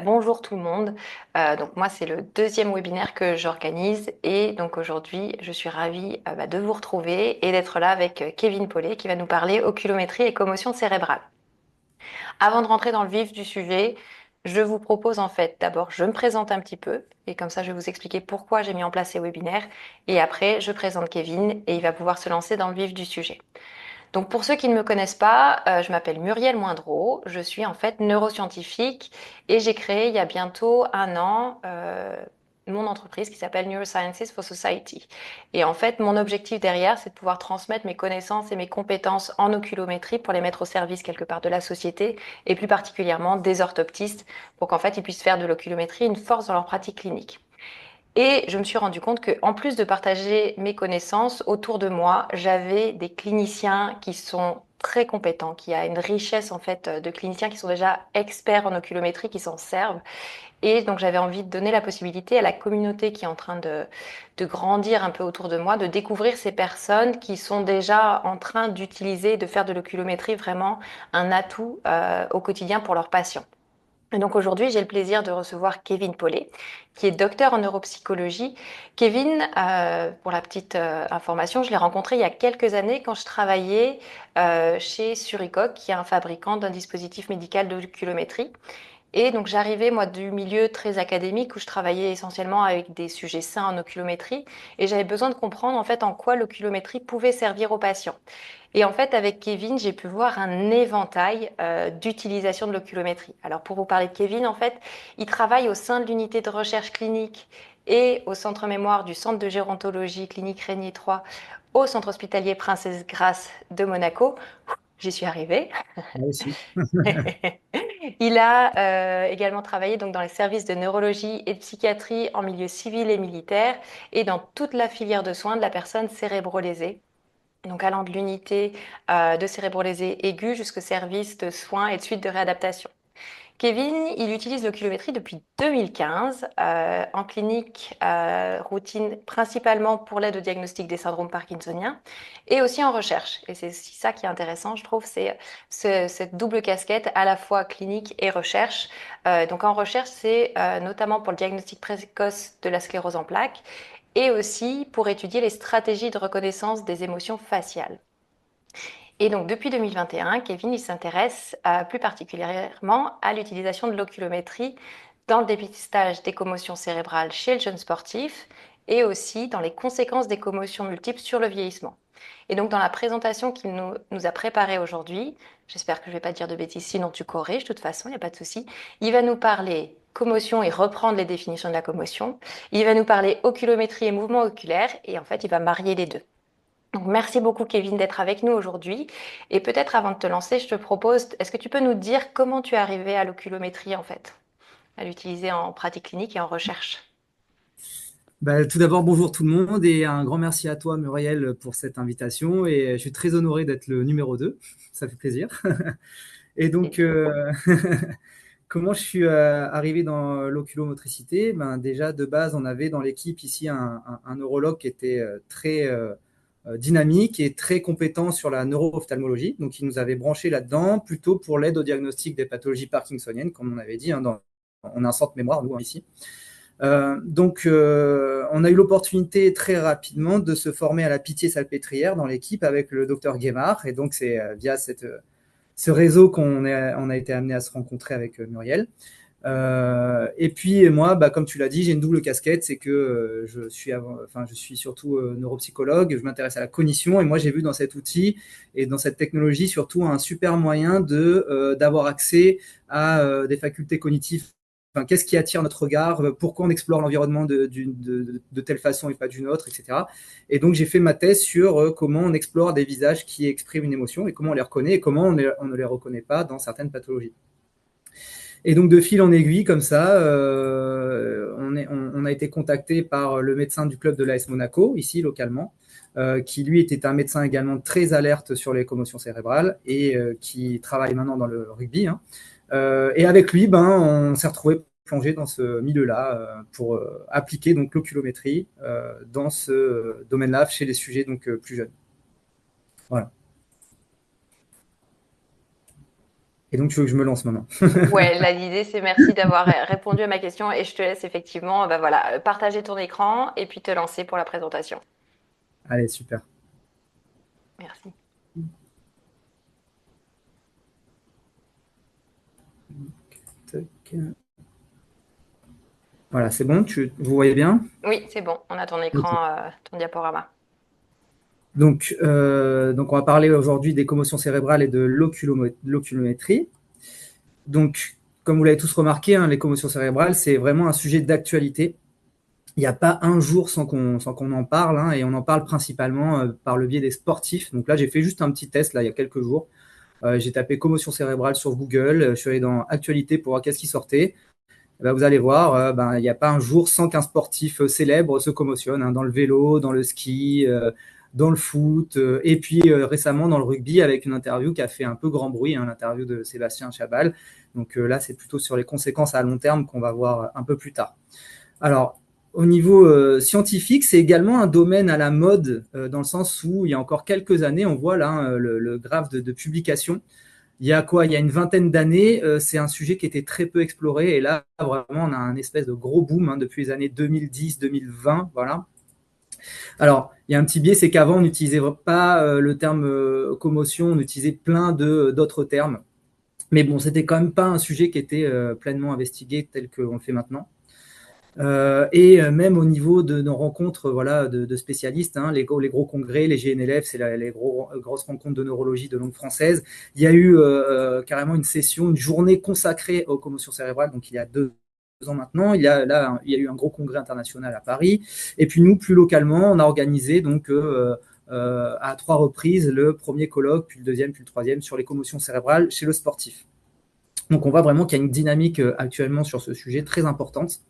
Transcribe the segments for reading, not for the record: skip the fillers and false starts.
bonjour tout le monde. Donc moi, c'est le deuxième webinaire que j'organise et donc aujourd'hui, je suis ravie de vous retrouver et d'être là avec Kevin Paulet qui va nous parler oculométrie et commotion cérébrale. Avant de rentrer dans le vif du sujet, je vous propose en fait d'abord, je me présente un petit peu et comme ça, je vais vous expliquer pourquoi j'ai mis en place ces webinaires et après, je présente Kevin et il va pouvoir se lancer dans le vif du sujet. Donc pour ceux qui ne me connaissent pas, je m'appelle Muriel Moindreau, je suis en fait neuroscientifique et j'ai créé il y a bientôt un an mon entreprise qui s'appelle Neurosciences for Society. Et en fait, mon objectif derrière, c'est de pouvoir transmettre mes connaissances et mes compétences en oculométrie pour les mettre au service quelque part de la société et plus particulièrement des orthoptistes pour qu'en fait ils puissent faire de l'oculométrie une force dans leur pratique clinique. Et je me suis rendu compte que, en plus de partager mes connaissances autour de moi, j'avais des cliniciens qui sont très compétents, qui a une richesse en fait de cliniciens qui sont déjà experts en oculométrie, qui s'en servent. Et donc j'avais envie de donner la possibilité à la communauté qui est en train de grandir un peu autour de moi, de découvrir ces personnes qui sont déjà en train d'utiliser, de faire de l'oculométrie vraiment un atout au quotidien pour leurs patients. Et donc aujourd'hui, j'ai le plaisir de recevoir Kevin Paulet, qui est docteur en neuropsychologie. Kevin, pour la petite information, je l'ai rencontré il y a quelques années quand je travaillais chez Suricoc, qui est un fabricant d'un dispositif médical de kilométrie. Et donc j'arrivais moi du milieu très académique où je travaillais essentiellement avec des sujets sains en oculométrie et j'avais besoin de comprendre en fait en quoi l'oculométrie pouvait servir aux patients. Et en fait avec Kevin, j'ai pu voir un éventail d'utilisation de l'oculométrie. Alors pour vous parler de Kevin, en fait, il travaille au sein de l'unité de recherche clinique et au centre mémoire du centre de gérontologie clinique Régnier 3 au centre hospitalier Princesse Grace de Monaco. J'y suis arrivée. Moi aussi. Il a également travaillé donc dans les services de neurologie et de psychiatrie en milieu civil et militaire et dans toute la filière de soins de la personne cérébro-lésée. Donc allant de l'unité de cérébro-lésée aiguë jusqu'au service de soins et de suite de réadaptation. Kevin, il utilise l'oculométrie depuis 2015 en clinique routine principalement pour l'aide au diagnostic des syndromes parkinsoniens et aussi en recherche. Et c'est ça qui est intéressant, je trouve, c'est cette double casquette à la fois clinique et recherche. Donc en recherche, c'est notamment pour le diagnostic précoce de la sclérose en plaques et aussi pour étudier les stratégies de reconnaissance des émotions faciales. Et donc, depuis 2021, Kevin, il s'intéresse plus particulièrement à l'utilisation de l'oculométrie dans le dépistage des commotions cérébrales chez le jeune sportif et aussi dans les conséquences des commotions multiples sur le vieillissement. Et donc, dans la présentation qu'il nous a préparée aujourd'hui, j'espère que je ne vais pas dire de bêtises, sinon tu corriges, de toute façon, il n'y a pas de souci, il va nous parler commotion et reprendre les définitions de la commotion. Il va nous parler oculométrie et mouvement oculaire et en fait, il va marier les deux. Donc, merci beaucoup, Kevin, d'être avec nous aujourd'hui. Et peut-être avant de te lancer, je te propose, est-ce que tu peux nous dire comment tu es arrivé à l'oculométrie, en fait, à l'utiliser en pratique clinique et en recherche? Tout d'abord, bonjour tout le monde et un grand merci à toi, Muriel, pour cette invitation. Et je suis très honoré d'être le numéro 2. Ça fait plaisir. Et donc, comment je suis arrivé dans l'oculomotricité? Déjà, de base, on avait dans l'équipe ici un neurologue qui était très dynamique et très compétent sur la neuro-ophtalmologie. Donc, il nous avait branché là-dedans, plutôt pour l'aide au diagnostic des pathologies parkinsoniennes, comme on avait dit. On a un centre mémoire, nous, ici. On a eu l'opportunité très rapidement de se former à la Pitié-Salpêtrière dans l'équipe avec le docteur Guémard. Et donc, c'est via ce réseau on a été amené à se rencontrer avec Muriel. Et puis, moi, comme tu l'as dit, j'ai une double casquette. C'est que je suis surtout neuropsychologue. Je m'intéresse à la cognition. Et moi, j'ai vu dans cet outil et dans cette technologie surtout un super moyen d'avoir accès à des facultés cognitives. Enfin, qu'est-ce qui attire notre regard, pourquoi on explore l'environnement de telle façon et pas d'une autre, etc. Et donc, j'ai fait ma thèse sur comment on explore des visages qui expriment une émotion et comment on les reconnaît et comment on ne les reconnaît pas dans certaines pathologies. Et donc, de fil en aiguille, comme ça, on a été contacté par le médecin du club de l'AS Monaco, ici, localement, qui, lui, était un médecin également très alerte sur les commotions cérébrales et qui travaille maintenant dans le rugby, hein. Et avec lui, on s'est retrouvé plongé dans ce milieu-là pour appliquer donc l'oculométrie dans ce domaine-là chez les sujets plus jeunes. Voilà. Et donc, tu veux que je me lance maintenant? Ouais, là, l'idée, c'est merci d'avoir répondu à ma question et je te laisse effectivement, bah voilà, partager ton écran et puis te lancer pour la présentation. Allez, super. Merci. Tac. Voilà, c'est bon, vous voyez bien? Oui, c'est bon, on a ton Ok. écran, ton diaporama. Donc, on va parler aujourd'hui des commotions cérébrales et de l'oculométrie. Donc, comme vous l'avez tous remarqué, hein, les commotions cérébrales, c'est vraiment un sujet d'actualité. Il n'y a pas un jour sans qu'on en parle, hein, et on en parle principalement par le biais des sportifs. Donc là, j'ai fait juste un petit test là, il y a quelques jours. J'ai tapé commotion cérébrale sur Google, je suis allé dans actualité pour voir qu'est-ce qui sortait. Eh ben, vous allez voir, il n'y a pas un jour sans qu'un sportif célèbre se commotionne, hein, dans le vélo, dans le ski, dans le foot, et puis récemment dans le rugby avec une interview qui a fait un peu grand bruit, hein, l'interview de Sébastien Chabal. Donc là, c'est plutôt sur les conséquences à long terme qu'on va voir un peu plus tard. Alors, au niveau scientifique, c'est également un domaine à la mode, dans le sens où il y a encore quelques années, on voit là, hein, le graphe de publication. Il y a quoi? Il y a une vingtaine d'années, c'est un sujet qui était très peu exploré. Et là, vraiment, on a un espèce de gros boom, hein, depuis les années 2010-2020. Voilà. Alors, il y a un petit biais, c'est qu'avant, on n'utilisait pas le terme commotion, on utilisait plein d'autres termes. Mais bon, c'était quand même pas un sujet qui était pleinement investigué tel qu'on le fait maintenant. Et même au niveau de nos rencontres, voilà, de spécialistes, hein, les gros congrès, les GNLF, c'est les grosses rencontres de neurologie de langue française. Il y a eu carrément une session, une journée consacrée aux commotions cérébrales, donc il y a 2 ans maintenant. Il y a eu un gros congrès international à Paris. Et puis nous, plus localement, on a organisé donc à 3 reprises le premier colloque, puis le deuxième, puis le troisième sur les commotions cérébrales chez le sportif. Donc on voit vraiment qu'il y a une dynamique actuellement sur ce sujet très importante.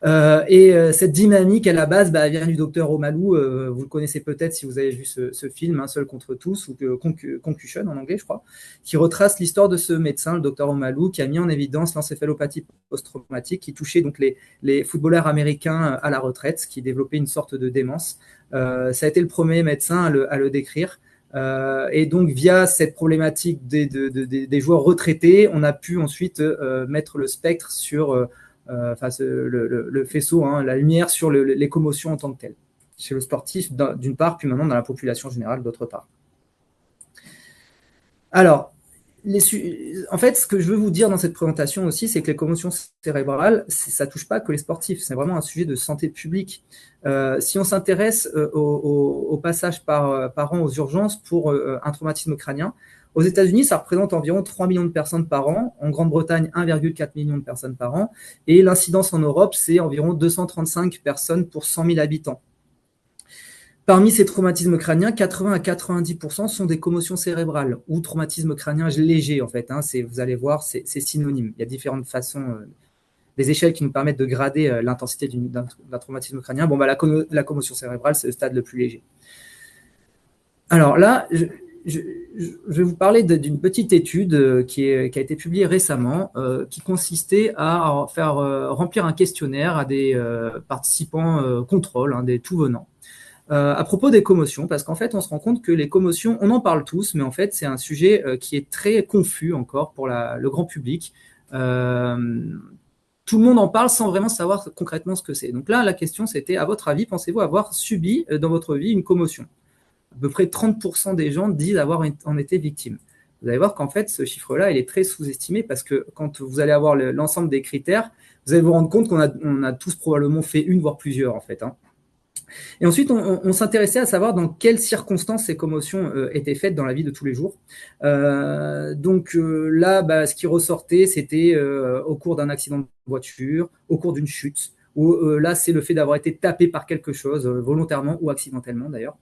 Cette dynamique, à la base, elle vient du docteur Omalou. Vous le connaissez peut-être si vous avez vu ce film, hein, Seul contre tous, ou Concussion en anglais, je crois, qui retrace l'histoire de ce médecin, le docteur Omalou, qui a mis en évidence l'encéphalopathie post-traumatique qui touchait donc les footballeurs américains à la retraite, qui développaient une sorte de démence. Ça a été le premier médecin à le décrire. Et donc, via cette problématique des joueurs retraités, on a pu ensuite mettre le spectre sur le faisceau, hein, la lumière sur les commotions en tant que telles, chez le sportif d'une part, puis maintenant dans la population générale d'autre part. Alors, en fait, ce que je veux vous dire dans cette présentation aussi, c'est que les commotions cérébrales, ça ne touche pas que les sportifs, c'est vraiment un sujet de santé publique. Si on s'intéresse au passage par an aux urgences pour un traumatisme crânien, aux États-Unis, ça représente environ 3 millions de personnes par an. En Grande-Bretagne, 1,4 million de personnes par an. Et l'incidence en Europe, c'est environ 235 personnes pour 100 000 habitants. Parmi ces traumatismes crâniens, 80 à 90% sont des commotions cérébrales ou traumatismes crâniens légers, en fait. Hein, vous allez voir, c'est synonyme. Il y a différentes façons, des échelles qui nous permettent de grader l'intensité d'un traumatisme crânien. Bon, la commotion cérébrale, c'est le stade le plus léger. Alors là, je vais vous parler d'une petite étude qui a été publiée récemment, qui consistait à faire remplir un questionnaire à des participants contrôle, hein, des tout venants, à propos des commotions, parce qu'en fait, on se rend compte que les commotions, on en parle tous, mais en fait, c'est un sujet qui est très confus encore pour le grand public. Tout le monde en parle sans vraiment savoir concrètement ce que c'est. Donc là, la question, c'était, à votre avis, pensez-vous avoir subi dans votre vie une commotion? À peu près 30% des gens disent avoir en été victimes. Vous allez voir qu'en fait, ce chiffre-là, il est très sous-estimé parce que quand vous allez avoir l'ensemble des critères, vous allez vous rendre compte qu'on a tous probablement fait une, voire plusieurs, en fait. Hein. Et ensuite, on s'intéressait à savoir dans quelles circonstances ces commotions étaient faites dans la vie de tous les jours. Donc là, ce qui ressortait, c'était au cours d'un accident de voiture, au cours d'une chute, ou là, c'est le fait d'avoir été tapé par quelque chose, volontairement ou accidentellement d'ailleurs.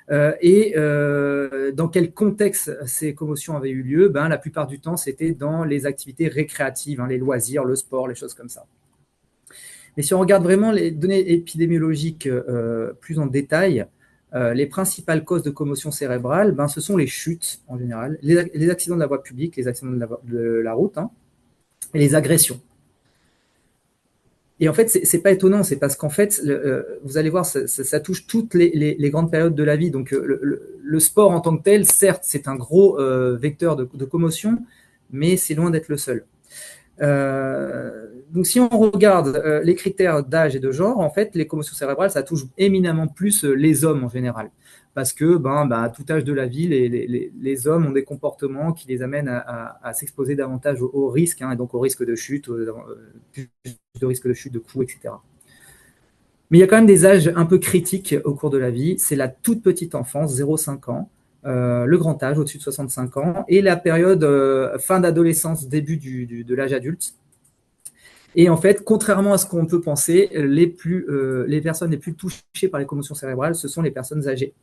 Dans quel contexte ces commotions avaient eu lieu? La plupart du temps, c'était dans les activités récréatives, hein, les loisirs, le sport, les choses comme ça. Mais si on regarde vraiment les données épidémiologiques plus en détail, les principales causes de commotion cérébrale, ce sont les chutes en général, les accidents de la voie publique, les accidents de la route, hein, et les agressions. Et en fait, c'est pas étonnant, c'est parce qu'en fait, vous allez voir, ça touche toutes les grandes périodes de la vie. Donc, le sport en tant que tel, certes, c'est un gros vecteur de commotion, mais c'est loin d'être le seul. Donc, si on regarde les critères d'âge et de genre, en fait, les commotions cérébrales, ça touche éminemment plus les hommes en général. Parce que, à tout âge de la vie, les hommes ont des comportements qui les amènent à s'exposer davantage au risque, et donc au risque de chute, plus de risque de chute, de coups, etc. Mais il y a quand même des âges un peu critiques au cours de la vie. C'est la toute petite enfance, 0,5 ans, le grand âge, au-dessus de 65 ans, et la période fin d'adolescence, début de l'âge adulte. Et en fait, contrairement à ce qu'on peut penser, les personnes les plus touchées par les commotions cérébrales, ce sont les personnes âgées,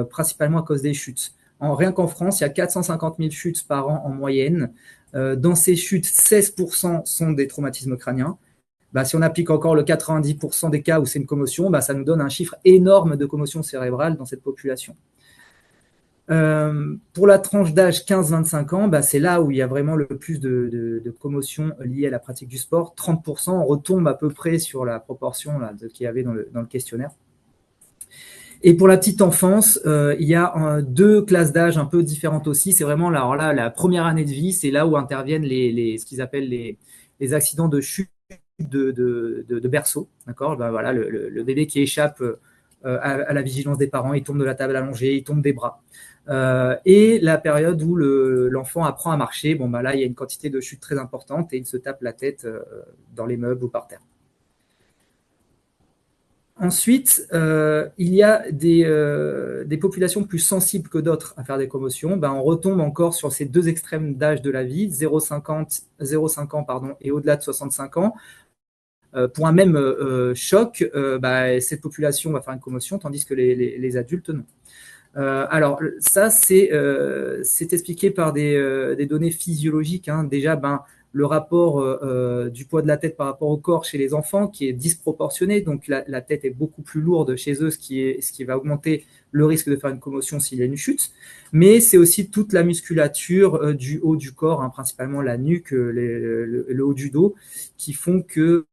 principalement à cause des chutes. Rien qu'en France, il y a 450 000 chutes par an en moyenne. Dans ces chutes, 16% sont des traumatismes crâniens. Si on applique encore le 90% des cas où c'est une commotion, ça nous donne un chiffre énorme de commotion cérébrale dans cette population. Pour la tranche d'âge 15-25 ans, c'est là où il y a vraiment le plus de commotions liées à la pratique du sport. 30%, on retombe à peu près sur la proportion qu'il y avait dans le questionnaire. Et pour la petite enfance, il y a deux classes d'âge un peu différentes aussi. C'est vraiment la première année de vie, c'est là où interviennent ce qu'ils appellent les accidents de chute de berceau, d'accord. Voilà, le bébé qui échappe à la vigilance des parents, il tombe de la table allongée, il tombe des bras. Et la période où l'enfant apprend à marcher, là il y a une quantité de chutes très importante et il se tape la tête dans les meubles ou par terre. Ensuite, il y a des populations plus sensibles que d'autres à faire des commotions. On retombe encore sur ces deux extrêmes d'âge de la vie, 0,5 ans et au-delà de 65 ans. Pour un même choc, cette population va faire une commotion, tandis que les adultes, non. Alors, ça, c'est expliqué par des données physiologiques. Déjà, le rapport du poids de la tête par rapport au corps chez les enfants qui est disproportionné. Donc, la tête est beaucoup plus lourde chez eux, ce qui va augmenter le risque de faire une commotion s'il y a une chute. Mais c'est aussi toute la musculature du haut du corps, principalement la nuque, le haut du dos, qui font que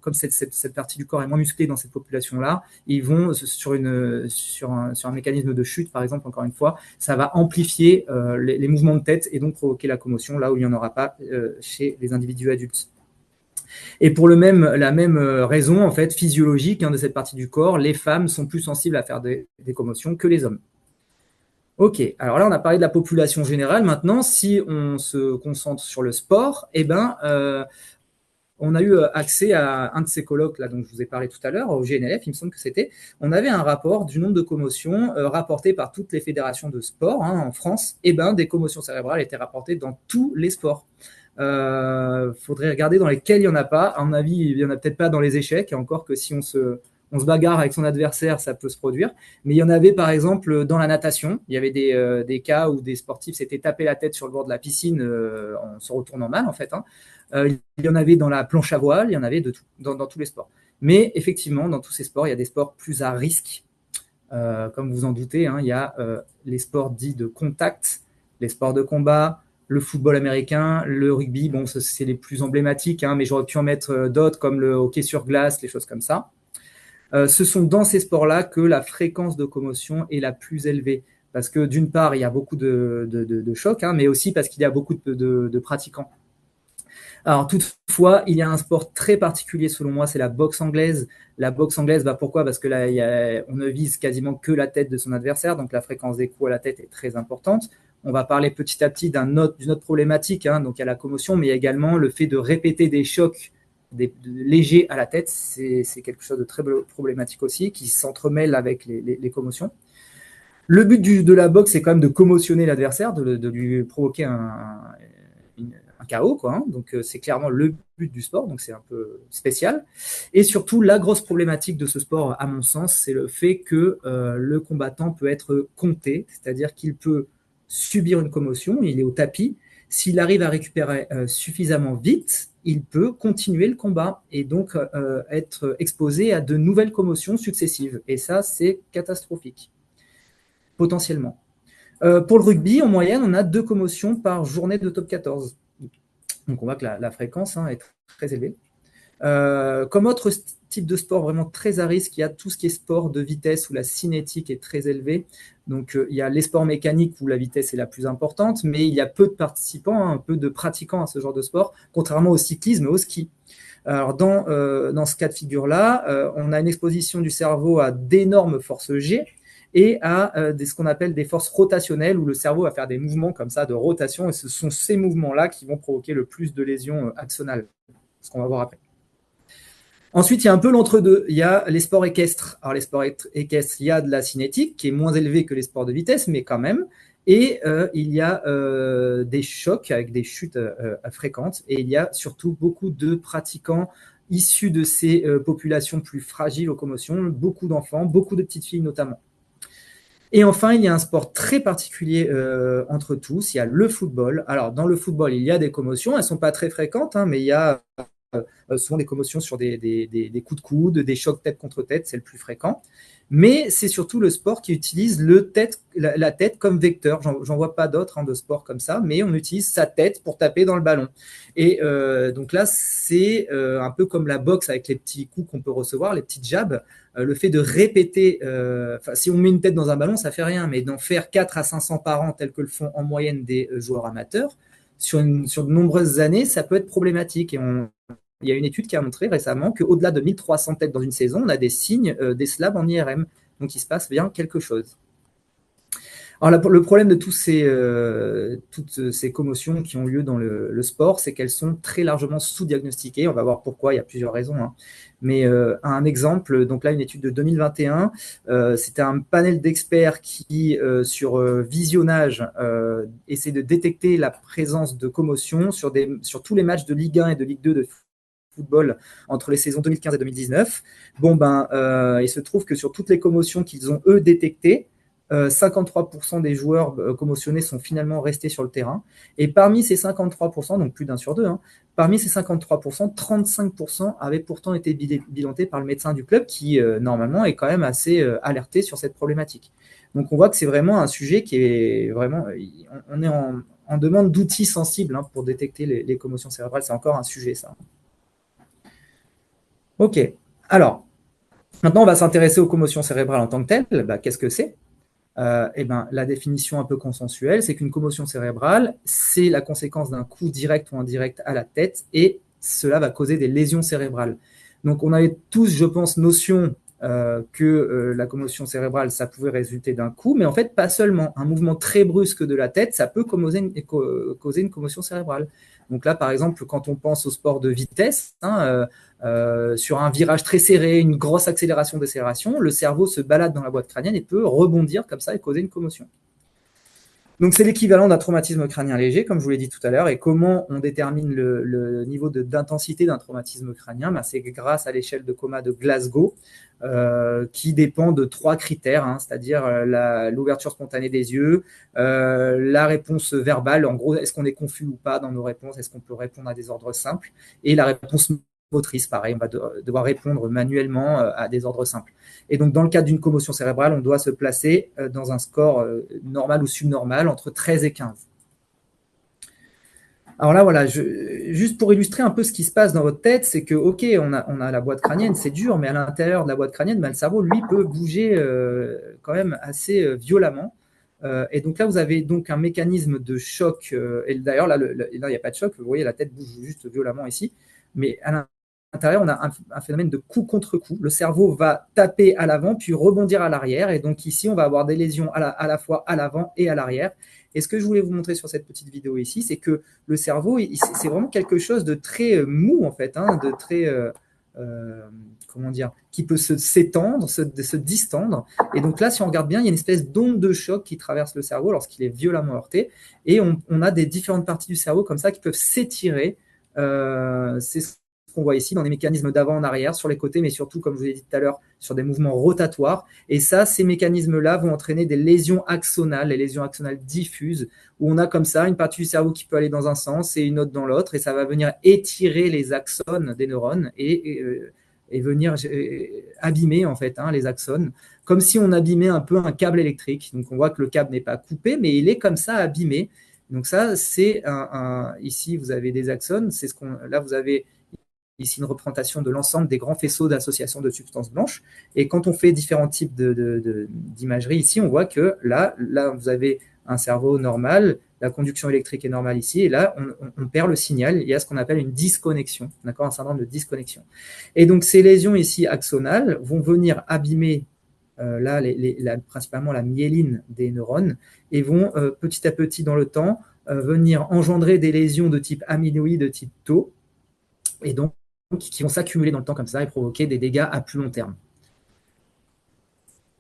comme cette partie du corps est moins musclée dans cette population-là, ils vont sur un mécanisme de chute, par exemple, encore une fois, ça va amplifier les mouvements de tête et donc provoquer la commotion là où il n'y en aura pas chez les individus adultes. Et pour la même raison, en fait, physiologique de cette partie du corps, les femmes sont plus sensibles à faire des commotions que les hommes. Ok, alors là, on a parlé de la population générale. Maintenant, si on se concentre sur le sport, on a eu accès à un de ces colloques là dont je vous ai parlé tout à l'heure, au GNLF, il me semble que c'était. On avait un rapport du nombre de commotions rapportées par toutes les fédérations de sport en France. Des commotions cérébrales étaient rapportées dans tous les sports. Faudrait regarder dans lesquels il n'y en a pas. À mon avis, il n'y en a peut-être pas dans les échecs, encore que si on se bagarre avec son adversaire, ça peut se produire. Mais il y en avait par exemple dans la natation. Il y avait des cas où des sportifs s'étaient tapés la tête sur le bord de la piscine en se retournant mal, en fait. Il y en avait dans la planche à voile, il y en avait de tout, dans tous les sports. Mais effectivement, dans tous ces sports, il y a des sports plus à risque. Comme vous en doutez, il y a les sports dits de contact, les sports de combat, le football américain, le rugby. C'est les plus emblématiques, mais j'aurais pu en mettre d'autres comme le hockey sur glace, les choses comme ça. Ce sont dans ces sports-là que la fréquence de commotion est la plus élevée. Parce que d'une part, il y a beaucoup de chocs, mais aussi parce qu'il y a beaucoup de pratiquants. Alors toutefois, il y a un sport très particulier selon moi, c'est la boxe anglaise. La boxe anglaise, pourquoi? Parce que là, on ne vise quasiment que la tête de son adversaire, donc la fréquence des coups à la tête est très importante. On va parler petit à petit d'une autre problématique, donc il y a la commotion, mais il y a également le fait de répéter des chocs légers à la tête, c'est quelque chose de très problématique aussi, qui s'entremêle avec les commotions. Le but de la boxe, c'est quand même de commotionner l'adversaire, de lui provoquer un chaos, quoi. Donc, c'est clairement le but du sport, donc c'est un peu spécial. Et surtout, la grosse problématique de ce sport, à mon sens, c'est le fait que le combattant peut être compté, c'est-à-dire qu'il peut subir une commotion, il est au tapis. S'il arrive à récupérer suffisamment vite, il peut continuer le combat et donc être exposé à de nouvelles commotions successives. Et ça, c'est catastrophique, potentiellement. Pour le rugby, en moyenne, on a 2 commotions par journée de top 14. Donc, on voit que la fréquence est très élevée. Comme autre type de sport vraiment très à risque, il y a tout ce qui est sport de vitesse où la cinétique est très élevée. Donc, il y a les sports mécaniques où la vitesse est la plus importante, mais il y a peu de participants, hein, peu de pratiquants à ce genre de sport, contrairement au cyclisme et au ski. Alors, dans ce cas de figure-là, on a une exposition du cerveau à d'énormes forces G et à ce qu'on appelle des forces rotationnelles où le cerveau va faire des mouvements comme ça de rotation et ce sont ces mouvements-là qui vont provoquer le plus de lésions axonales, ce qu'on va voir après. Ensuite, il y a un peu l'entre-deux. Il y a les sports équestres. Alors, les sports équestres, il y a de la cinétique qui est moins élevée que les sports de vitesse, mais quand même. Et il y a des chocs avec des chutes fréquentes. Et il y a surtout beaucoup de pratiquants issus de ces populations plus fragiles aux commotions, beaucoup d'enfants, beaucoup de petites filles notamment. Et enfin, il y a un sport très particulier entre tous, il y a le football. Alors, dans le football, il y a des commotions, elles ne sont pas très fréquentes, hein, mais il y a souvent des commotions sur des coups de coude, des chocs tête contre tête, c'est le plus fréquent. Mais c'est surtout le sport qui utilise la tête comme vecteur. J'en vois pas d'autres de sport comme ça, mais on utilise sa tête pour taper dans le ballon. Et donc là, c'est un peu comme la boxe avec les petits coups qu'on peut recevoir, les petites jabs. Le fait de répéter, si on met une tête dans un ballon, ça fait rien, mais d'en faire 4 à 500 par an, tel que le font en moyenne des joueurs amateurs, sur de nombreuses années, ça peut être problématique. Et il y a une étude qui a montré récemment qu'au-delà de 1300 têtes dans une saison, on a des signes des slabs en IRM. Donc, il se passe bien quelque chose. Alors, le problème de toutes ces commotions qui ont lieu dans le sport, c'est qu'elles sont très largement sous-diagnostiquées. On va voir pourquoi, il y a plusieurs raisons. Hein. Mais un exemple, donc là, une étude de 2021, c'était un panel d'experts qui, sur visionnage, essaie de détecter la présence de commotions sur tous les matchs de Ligue 1 et de Ligue 2 de football entre les saisons 2015 et 2019. Bon, il se trouve que sur toutes les commotions qu'ils ont, eux, détectées, 53% des joueurs commotionnés sont finalement restés sur le terrain. Et parmi ces 53%, donc plus d'un sur deux, hein, parmi ces 53%, 35% avaient pourtant été bilantés par le médecin du club qui, normalement, est quand même assez alerté sur cette problématique. Donc, on voit que c'est vraiment un sujet qui est vraiment... On est en demande d'outils sensibles pour détecter les commotions cérébrales. C'est encore un sujet, ça. Ok. Alors, maintenant, on va s'intéresser aux commotions cérébrales en tant que telles. Qu'est-ce que c'est ? La définition un peu consensuelle, c'est qu'une commotion cérébrale, c'est la conséquence d'un coup direct ou indirect à la tête et cela va causer des lésions cérébrales. Donc, on avait tous, je pense, notion que la commotion cérébrale, ça pouvait résulter d'un coup, mais en fait, pas seulement. Un mouvement très brusque de la tête, ça peut causer une commotion cérébrale. Donc là, par exemple, quand on pense au sport de vitesse, sur un virage très serré, une grosse accélération, décélération, le cerveau se balade dans la boîte crânienne et peut rebondir comme ça et causer une commotion. Donc c'est l'équivalent d'un traumatisme crânien léger, comme je vous l'ai dit tout à l'heure. Et comment on détermine le niveau d'intensité d'un traumatisme crânien? C'est grâce à l'échelle de coma de Glasgow, qui dépend de 3 critères, c'est-à-dire l'ouverture spontanée des yeux, la réponse verbale, en gros, est-ce qu'on est confus ou pas dans nos réponses, est-ce qu'on peut répondre à des ordres simples, et la réponse motrice, pareil, on va devoir répondre manuellement à des ordres simples. Et donc, dans le cadre d'une commotion cérébrale, on doit se placer dans un score normal ou subnormal entre 13 et 15. Alors là, voilà, juste pour illustrer un peu ce qui se passe dans votre tête, c'est que, ok, on a la boîte crânienne, c'est dur, mais à l'intérieur de la boîte crânienne, le cerveau, lui, peut bouger quand même assez violemment. Et donc là, vous avez donc un mécanisme de choc. Et d'ailleurs, là, il n'y a pas de choc. Vous voyez, la tête bouge juste violemment ici. Mais à l'intérieur, on a un phénomène de coup contre coup. Le cerveau va taper à l'avant, puis rebondir à l'arrière. Et donc ici, on va avoir des lésions à la fois à l'avant et à l'arrière. Et ce que je voulais vous montrer sur cette petite vidéo ici, c'est que le cerveau, c'est vraiment quelque chose de très mou, en fait, de très... comment dire, qui peut s'étendre, se distendre. Et donc là, si on regarde bien, il y a une espèce d'onde de choc qui traverse le cerveau lorsqu'il est violemment heurté. Et on a des différentes parties du cerveau comme ça qui peuvent s'étirer. C'est ce qu'on voit ici dans des mécanismes d'avant en arrière, sur les côtés, mais surtout, comme je vous l'ai dit tout à l'heure, sur des mouvements rotatoires. Et ça, ces mécanismes-là vont entraîner des lésions axonales, les lésions axonales diffuses, où on a comme ça une partie du cerveau qui peut aller dans un sens et une autre dans l'autre, et ça va venir étirer les axones des neurones et venir abîmer en fait les axones, comme si on abîmait un peu un câble électrique. Donc on voit que le câble n'est pas coupé, mais il est comme ça abîmé. Donc ça, c'est ici vous avez des axones. Là vous avez ici une représentation de l'ensemble des grands faisceaux d'association de substances blanches. Et quand on fait différents types d'imagerie ici, on voit que là, vous avez un cerveau normal, la conduction électrique est normale ici, et là, on perd le signal. Il y a ce qu'on appelle une disconnexion, d'accord, un syndrome de disconnexion. Et donc, ces lésions ici axonales vont venir abîmer là, principalement la myéline des neurones, et vont petit à petit dans le temps venir engendrer des lésions de type amyloïde, de type tau, et donc qui vont s'accumuler dans le temps comme ça et provoquer des dégâts à plus long terme.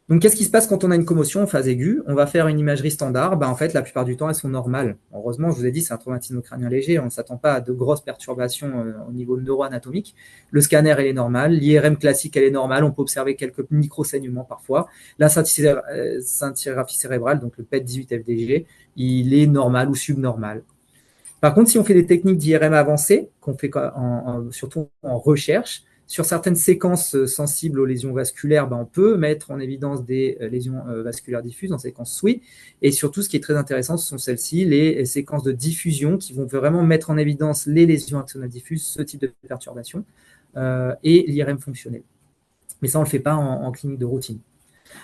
Donc, qu'est-ce qui se passe quand on a une commotion en phase aiguë? On va faire une imagerie standard. En fait, la plupart du temps, elles sont normales. Heureusement, je vous ai dit, c'est un traumatisme crânien léger. On ne s'attend pas à de grosses perturbations au niveau neuroanatomique. Le scanner, elle est normale. L'IRM classique, elle est normale. On peut observer quelques micro-saignements parfois. La scintigraphie cérébrale, donc le PET-18-FDG, il est normal ou subnormal. Par contre, si on fait des techniques d'IRM avancées, qu'on fait surtout en recherche, sur certaines séquences sensibles aux lésions vasculaires, on peut mettre en évidence des lésions vasculaires diffuses en séquence SWI. Et surtout, ce qui est très intéressant, ce sont celles-ci, les séquences de diffusion qui vont vraiment mettre en évidence les lésions axonales diffuses, ce type de perturbation, et l'IRM fonctionnel. Mais ça, on ne le fait pas en clinique de routine.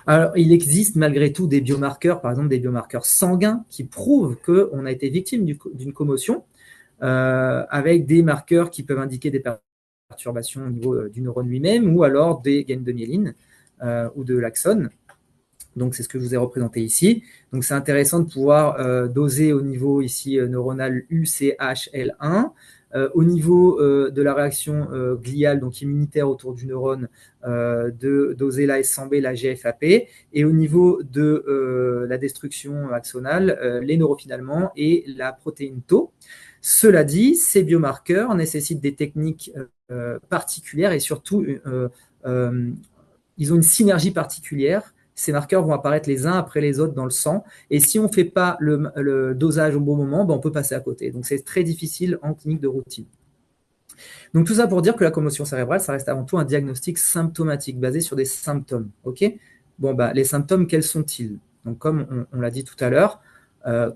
Alors, il existe malgré tout des biomarqueurs, par exemple des biomarqueurs sanguins, qui prouvent qu'on a été victime d'une commotion, avec des marqueurs qui peuvent indiquer des perturbations au niveau du neurone lui-même, ou alors des gaines de myéline ou de l'axone. Donc, c'est ce que je vous ai représenté ici. Donc, c'est intéressant de pouvoir doser au niveau ici neuronal UCHL1, au niveau de la réaction gliale, donc immunitaire autour du neurone, de doser la S100B, la GFAP, et au niveau de la destruction axonale, les neuropilants et la protéine tau. Cela dit, ces biomarqueurs nécessitent des techniques particulières et surtout, ils ont une synergie particulière. Ces marqueurs vont apparaître les uns après les autres dans le sang. Et si on ne fait pas le dosage au bon moment, on peut passer à côté. Donc, c'est très difficile en clinique de routine. Donc, tout ça pour dire que la commotion cérébrale, ça reste avant tout un diagnostic symptomatique basé sur des symptômes. Okay, les symptômes, quels sont-ils? Donc, comme on l'a dit tout à l'heure,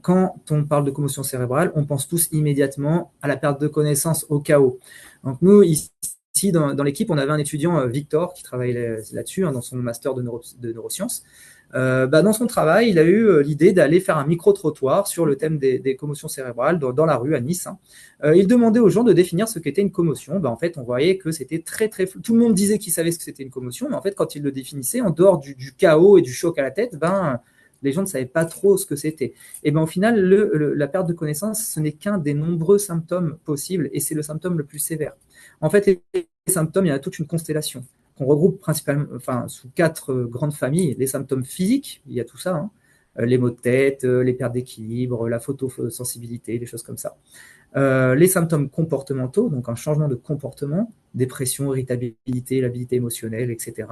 quand on parle de commotion cérébrale, on pense tous immédiatement à la perte de connaissance, au chaos. Donc, nous, ici, dans l'équipe, on avait un étudiant, Victor, qui travaillait là-dessus, dans son master de neurosciences. Dans son travail, il a eu l'idée d'aller faire un micro-trottoir sur le thème des commotions cérébrales dans la rue à Nice. Il demandait aux gens de définir ce qu'était une commotion. En fait, on voyait que c'était très, très flou. Tout le monde disait qu'il savait ce que c'était une commotion, mais en fait, quand il le définissait, en dehors du chaos et du choc à la tête, les gens ne savaient pas trop ce que c'était. Et au final, la perte de connaissance, ce n'est qu'un des nombreux symptômes possibles, et c'est le symptôme le plus sévère. En fait, les symptômes, il y en a toute une constellation qu'on regroupe principalement, sous 4 grandes familles. Les symptômes physiques, il y a tout ça, les maux de tête, les pertes d'équilibre, la photosensibilité, des choses comme ça. Les symptômes comportementaux, donc un changement de comportement, dépression, irritabilité, labilité émotionnelle, etc.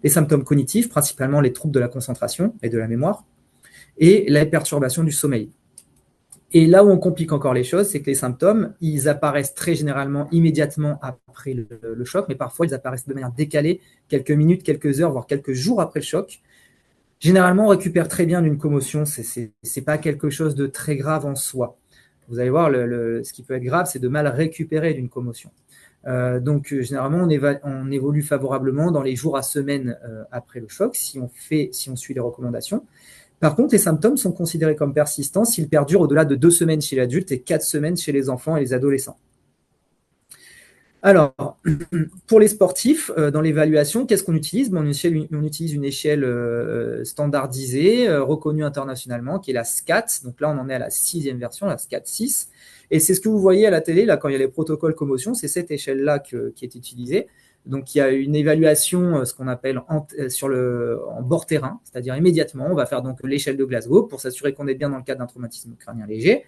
Les symptômes cognitifs, principalement les troubles de la concentration et de la mémoire, et la perturbation du sommeil. Et là où on complique encore les choses, c'est que les symptômes, ils apparaissent très généralement immédiatement après le choc, mais parfois ils apparaissent de manière décalée, quelques minutes, quelques heures, voire quelques jours après le choc. Généralement, on récupère très bien d'une commotion, c'est pas quelque chose de très grave en soi. Vous allez voir, ce qui peut être grave, c'est de mal récupérer d'une commotion. Donc, généralement, on évolue favorablement dans les jours à semaines après le choc, si on suit les recommandations. Par contre, les symptômes sont considérés comme persistants s'ils perdurent au-delà de 2 semaines chez l'adulte et 4 semaines chez les enfants et les adolescents. Alors, pour les sportifs, dans l'évaluation, qu'est-ce qu'on utilise? On utilise une échelle standardisée, reconnue internationalement, qui est la SCAT. Donc là, on en est à la 6e version, la SCAT 6. Et c'est ce que vous voyez à la télé, là, quand il y a les protocoles commotion, c'est cette échelle-là qui est utilisée. Donc, il y a une évaluation, ce qu'on appelle en bord terrain, c'est-à-dire immédiatement, on va faire donc l'échelle de Glasgow pour s'assurer qu'on est bien dans le cadre d'un traumatisme crânien léger.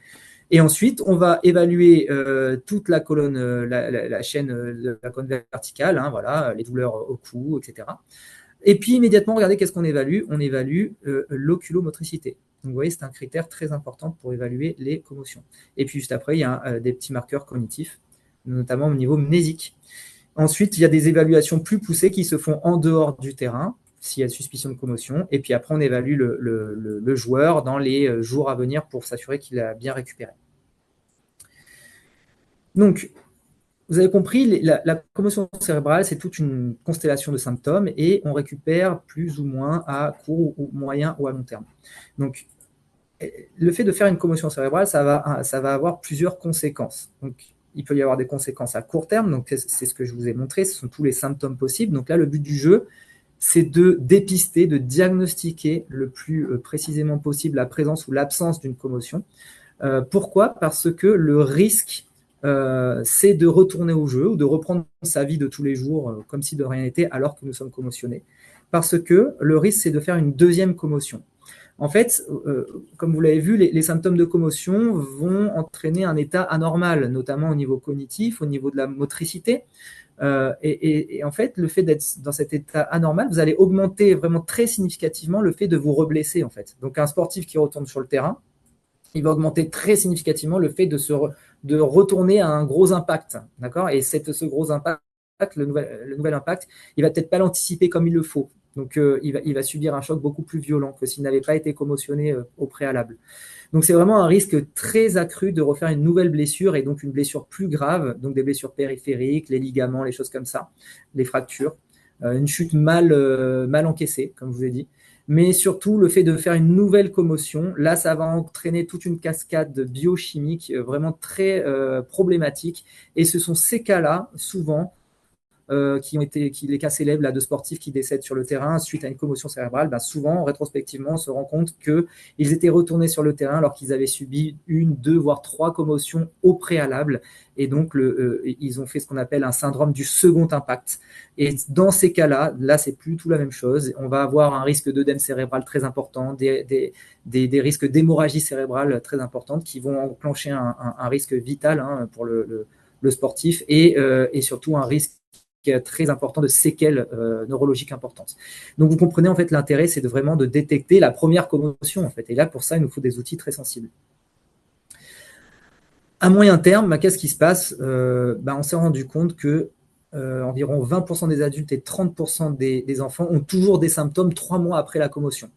Et ensuite, on va évaluer toute la colonne, la chaîne de la colonne verticale, voilà, les douleurs au cou, etc. Et puis, immédiatement, regardez qu'est-ce qu'on évalue. On évalue l'oculomotricité. Donc, vous voyez, c'est un critère très important pour évaluer les commotions. Et puis, juste après, il y a des petits marqueurs cognitifs, notamment au niveau mnésique. Ensuite, il y a des évaluations plus poussées qui se font en dehors du terrain, s'il y a suspicion de commotion. Et puis après, on évalue le joueur dans les jours à venir pour s'assurer qu'il a bien récupéré. Donc, vous avez compris, la commotion cérébrale, c'est toute une constellation de symptômes et on récupère plus ou moins à court ou moyen ou à long terme. Donc, le fait de faire une commotion cérébrale, ça va avoir plusieurs conséquences. Donc, il peut y avoir des conséquences à court terme, donc c'est ce que je vous ai montré, ce sont tous les symptômes possibles. Donc là, le but du jeu, c'est de dépister, de diagnostiquer le plus précisément possible la présence ou l'absence d'une commotion. Pourquoi? Parce que le risque, c'est de retourner au jeu ou de reprendre sa vie de tous les jours comme si de rien n'était alors que nous sommes commotionnés. Parce que le risque, c'est de faire une deuxième commotion. En fait, comme vous l'avez vu, les symptômes de commotion vont entraîner un état anormal, notamment au niveau cognitif, au niveau de la motricité. Et en fait, le fait d'être dans cet état anormal, vous allez augmenter vraiment très significativement le fait de vous reblesser, en fait. Donc, un sportif qui retourne sur le terrain, il va augmenter très significativement le fait de retourner à un gros impact, d'accord? Et ce gros impact, le nouvel impact, il va peut-être pas l'anticiper comme il le faut. Donc, il va subir un choc beaucoup plus violent que s'il n'avait pas été commotionné au préalable. Donc, c'est vraiment un risque très accru de refaire une nouvelle blessure et donc une blessure plus grave, donc des blessures périphériques, les ligaments, les choses comme ça, les fractures, une chute mal encaissée, comme je vous ai dit. Mais surtout, le fait de faire une nouvelle commotion, là, ça va entraîner toute une cascade biochimique vraiment très problématique. Et ce sont ces cas-là, souvent, les cas célèbres là, de sportifs qui décèdent sur le terrain suite à une commotion cérébrale, ben souvent, rétrospectivement, on se rend compte qu'ils étaient retournés sur le terrain alors qu'ils avaient subi une, deux, voire trois commotions au préalable. Et donc, ils ont fait ce qu'on appelle un syndrome du second impact. Et dans ces cas-là, là, c'est plus tout la même chose. On va avoir un risque d'œdème cérébral très important, des risques d'hémorragie cérébrale très importantes qui vont enclencher un risque vital pour le sportif et surtout un risque très important de séquelles neurologiques importantes. Donc vous comprenez en fait l'intérêt, c'est vraiment de détecter la première commotion en fait. Et là pour ça, il nous faut des outils très sensibles. À moyen terme, qu'est-ce qui se passe? On s'est rendu compte que environ 20% des adultes et 30% des enfants ont toujours des symptômes 3 mois après la commotion.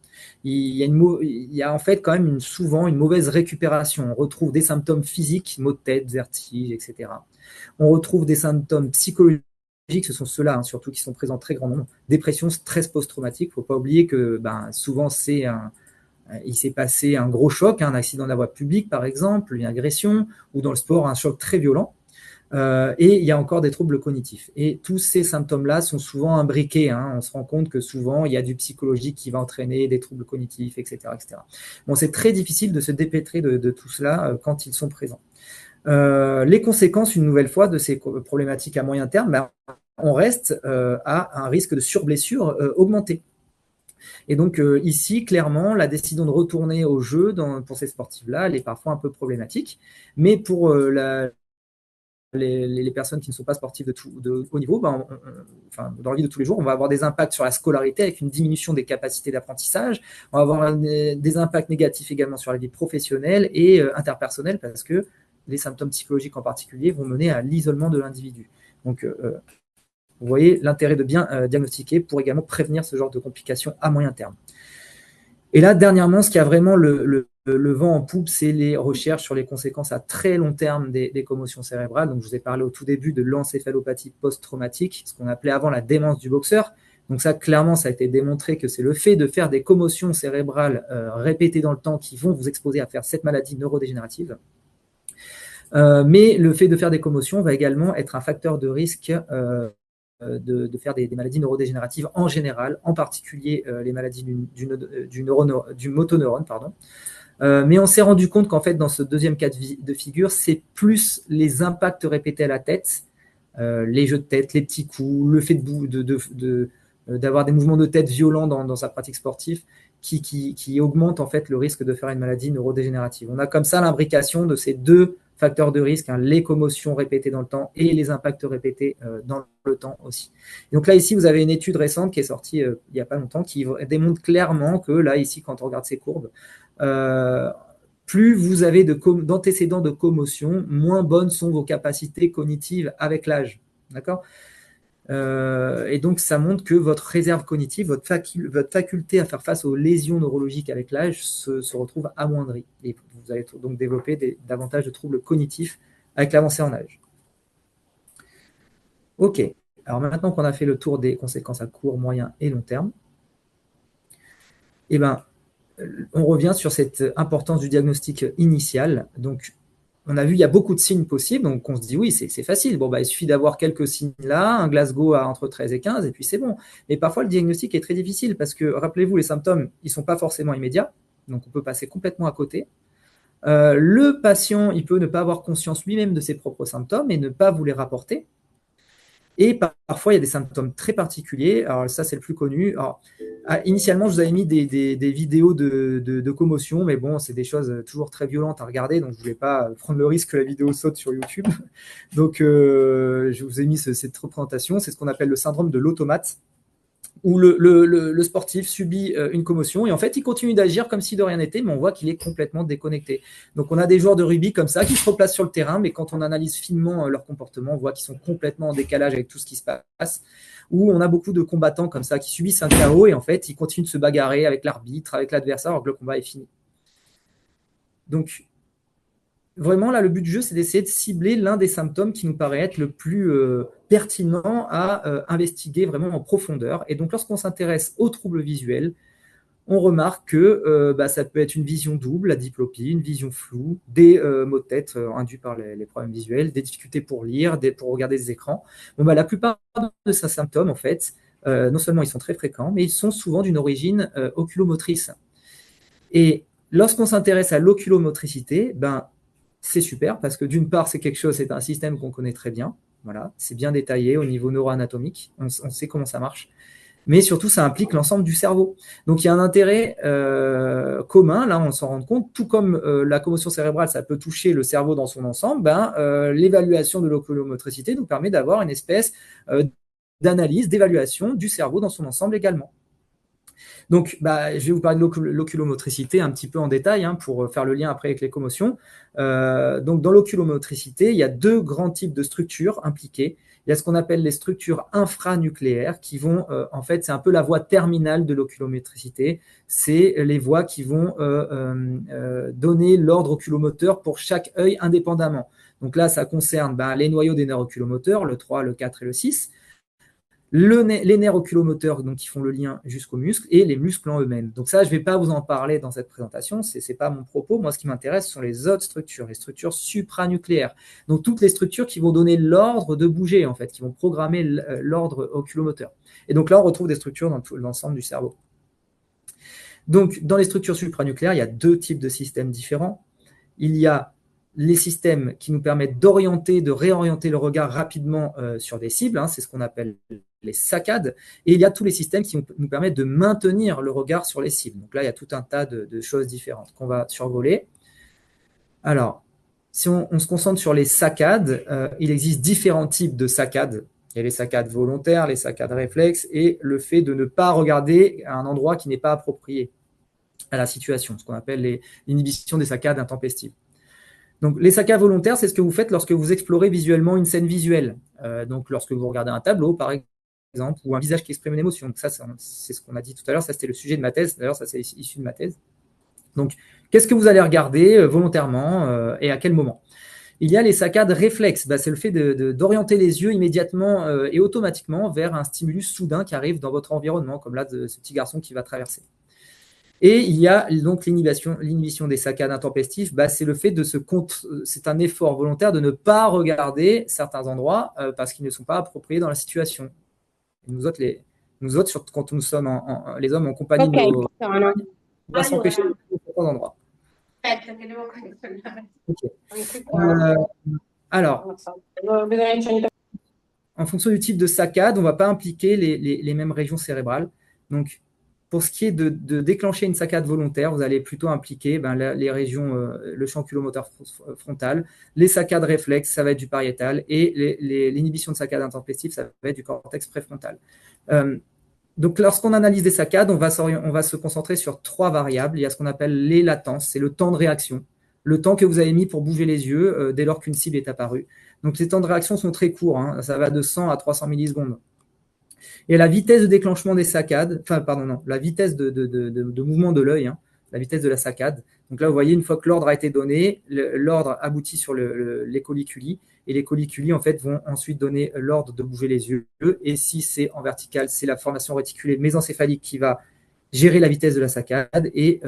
Il y a en fait quand même souvent une mauvaise récupération. On retrouve des symptômes physiques, maux de tête, vertiges, etc. On retrouve des symptômes psychologiques, ce sont ceux-là, surtout qui sont présents en très grand nombre. Dépression, stress post-traumatique. Il ne faut pas oublier que souvent, il s'est passé un gros choc, un accident de la voie publique, par exemple, une agression, ou dans le sport, un choc très violent. Et il y a encore des troubles cognitifs. Et tous ces symptômes-là sont souvent imbriqués. On se rend compte que souvent, il y a du psychologique qui va entraîner des troubles cognitifs, etc. etc. Bon, c'est très difficile de se dépêtrer de tout cela quand ils sont présents. Les conséquences, une nouvelle fois, de ces problématiques à moyen terme, on reste à un risque de surblessure augmenté. Et donc ici, clairement, la décision de retourner au jeu pour ces sportifs-là, elle est parfois un peu problématique. Mais pour les personnes qui ne sont pas sportives de haut niveau, dans la vie de tous les jours, on va avoir des impacts sur la scolarité avec une diminution des capacités d'apprentissage. On va avoir des impacts négatifs également sur la vie professionnelle et interpersonnelle parce que les symptômes psychologiques en particulier vont mener à l'isolement de l'individu. Donc, vous voyez l'intérêt de bien diagnostiquer pour également prévenir ce genre de complications à moyen terme. Et là, dernièrement, ce qui a vraiment le vent en poupe, c'est les recherches sur les conséquences à très long terme des commotions cérébrales. Donc, je vous ai parlé au tout début de l'encéphalopathie post-traumatique, ce qu'on appelait avant la démence du boxeur. Donc ça, clairement, ça a été démontré que c'est le fait de faire des commotions cérébrales répétées dans le temps qui vont vous exposer à faire cette maladie neurodégénérative. Mais le fait de faire des commotions va également être un facteur de risque de faire des maladies neurodégénératives en général, en particulier les maladies du motoneurone. Mais on s'est rendu compte qu'en fait, dans ce deuxième cas de figure, c'est plus les impacts répétés à la tête, les jeux de tête, les petits coups, le fait d'avoir des mouvements de tête violents dans sa pratique sportive qui augmentent en fait le risque de faire une maladie neurodégénérative. On a comme ça l'imbrication de ces deux facteurs de risque, les commotions répétées dans le temps et les impacts répétés dans le temps aussi. Et donc là, ici, vous avez une étude récente qui est sortie il n'y a pas longtemps qui démontre clairement que là, ici, quand on regarde ces courbes, plus vous avez d'antécédents de commotion, moins bonnes sont vos capacités cognitives avec l'âge. D'accord ? Et donc, ça montre que votre réserve cognitive, votre faculté à faire face aux lésions neurologiques avec l'âge se retrouve amoindrie. Et vous allez donc développer davantage de troubles cognitifs avec l'avancée en âge. OK. Alors maintenant qu'on a fait le tour des conséquences à court, moyen et long terme, eh ben, on revient sur cette importance du diagnostic initial. Donc, on a vu, il y a beaucoup de signes possibles, donc on se dit oui, c'est facile. Bon, bah, il suffit d'avoir quelques signes là, un Glasgow à entre 13 et 15, et puis c'est bon. Mais parfois, le diagnostic est très difficile parce que, rappelez-vous, les symptômes, ils ne sont pas forcément immédiats, donc on peut passer complètement à côté. Le patient, il peut ne pas avoir conscience lui-même de ses propres symptômes et ne pas vous les rapporter. Et parfois, il y a des symptômes très particuliers. Alors ça, c'est le plus connu. Alors, initialement, je vous avais mis des vidéos de commotion, mais bon, c'est des choses toujours très violentes à regarder, donc je ne voulais pas prendre le risque que la vidéo saute sur YouTube. Donc, je vous ai mis cette représentation. C'est ce qu'on appelle le syndrome de l'automate, où le sportif subit une commotion et en fait, il continue d'agir comme si de rien n'était, mais on voit qu'il est complètement déconnecté. Donc, on a des joueurs de rugby comme ça qui se replacent sur le terrain, mais quand on analyse finement leur comportement, on voit qu'ils sont complètement en décalage avec tout ce qui se passe. Ou on a beaucoup de combattants comme ça qui subissent un chaos et en fait, ils continuent de se bagarrer avec l'arbitre, avec l'adversaire, alors que le combat est fini. Donc, vraiment, là, le but du jeu, c'est d'essayer de cibler l'un des symptômes qui nous paraît être le plus pertinent à investiguer vraiment en profondeur. Et donc, lorsqu'on s'intéresse aux troubles visuels, on remarque que ça peut être une vision double, la diplopie, une vision floue, des maux de tête induits par les problèmes visuels, des difficultés pour lire, pour regarder des écrans. Bon, la plupart de ces symptômes, en fait, non seulement ils sont très fréquents, mais ils sont souvent d'une origine oculomotrice. Et lorsqu'on s'intéresse à l'oculomotricité, c'est super parce que d'une part, c'est un système qu'on connaît très bien. Voilà, c'est bien détaillé au niveau neuroanatomique. On sait comment ça marche. Mais surtout, ça implique l'ensemble du cerveau. Donc, il y a un intérêt commun, là, on s'en rend compte. Tout comme la commotion cérébrale, ça peut toucher le cerveau dans son ensemble, l'évaluation de l'oculomotricité nous permet d'avoir une espèce d'analyse, d'évaluation du cerveau dans son ensemble également. Donc, je vais vous parler de l'oculomotricité un petit peu en détail pour faire le lien après avec les commotions. Donc, dans l'oculomotricité, il y a deux grands types de structures impliquées. Il y a ce qu'on appelle les structures infranucléaires qui vont, en fait, c'est un peu la voie terminale de l'oculomotricité. C'est les voies qui vont donner l'ordre oculomoteur pour chaque œil indépendamment. Donc là, ça concerne les noyaux des nerfs oculomoteurs, le 3, le 4 et le 6. Les nerfs oculomoteurs donc, qui font le lien jusqu'aux muscles et les muscles en eux-mêmes. Donc ça, je ne vais pas vous en parler dans cette présentation, ce n'est pas mon propos. Moi, ce qui m'intéresse, ce sont les autres structures, les structures supranucléaires. Donc toutes les structures qui vont donner l'ordre de bouger, en fait, qui vont programmer l'ordre oculomoteur. Et donc là, on retrouve des structures dans tout l'ensemble du cerveau. Donc, dans les structures supranucléaires, il y a deux types de systèmes différents. Il y a les systèmes qui nous permettent d'orienter, de réorienter le regard rapidement sur des cibles, c'est ce qu'on appelle les saccades, et il y a tous les systèmes qui nous permettent de maintenir le regard sur les cibles. Donc là, il y a tout un tas de choses différentes qu'on va survoler. Alors, si on se concentre sur les saccades, il existe différents types de saccades. Il y a les saccades volontaires, les saccades réflexes, et le fait de ne pas regarder à un endroit qui n'est pas approprié à la situation, ce qu'on appelle l'inhibition des saccades intempestives. Donc, les saccades volontaires, c'est ce que vous faites lorsque vous explorez visuellement une scène visuelle. Donc, lorsque vous regardez un tableau, par exemple, ou un visage qui exprime une émotion. Donc, ça, c'est ce qu'on a dit tout à l'heure. Ça, c'était le sujet de ma thèse. D'ailleurs, ça, c'est issu de ma thèse. Donc, qu'est-ce que vous allez regarder volontairement et à quel moment? Il y a les saccades réflexes. C'est le fait d'orienter les yeux immédiatement et automatiquement vers un stimulus soudain qui arrive dans votre environnement, comme là, de ce petit garçon qui va traverser. Et il y a donc l'inhibition des saccades intempestives, c'est le fait c'est un effort volontaire de ne pas regarder certains endroits parce qu'ils ne sont pas appropriés dans la situation. Nous autres, quand nous sommes les hommes en compagnie de nos on va s'empêcher de regarder certains endroits. Alors, en fonction du type de saccade, on ne va pas impliquer les mêmes régions cérébrales. Donc, pour ce qui est de déclencher une saccade volontaire, vous allez plutôt impliquer les régions, le champ oculomoteur frontal. Les saccades réflexes, ça va être du pariétal. Et l'inhibition de saccades intempestives, ça va être du cortex préfrontal. Donc, lorsqu'on analyse des saccades, on va se concentrer sur trois variables. Il y a ce qu'on appelle les latences, c'est le temps de réaction. Le temps que vous avez mis pour bouger les yeux dès lors qu'une cible est apparue. Donc, ces temps de réaction sont très courts. Ça va de 100 à 300 millisecondes. Et la vitesse de déclenchement des saccades, la vitesse de mouvement de l'œil, la vitesse de la saccade. Donc là, vous voyez, une fois que l'ordre a été donné, l'ordre aboutit sur les colliculis et les colliculi en fait vont ensuite donner l'ordre de bouger les yeux. Et si c'est en vertical, c'est la formation réticulée mésencéphalique qui va gérer la vitesse de la saccade, et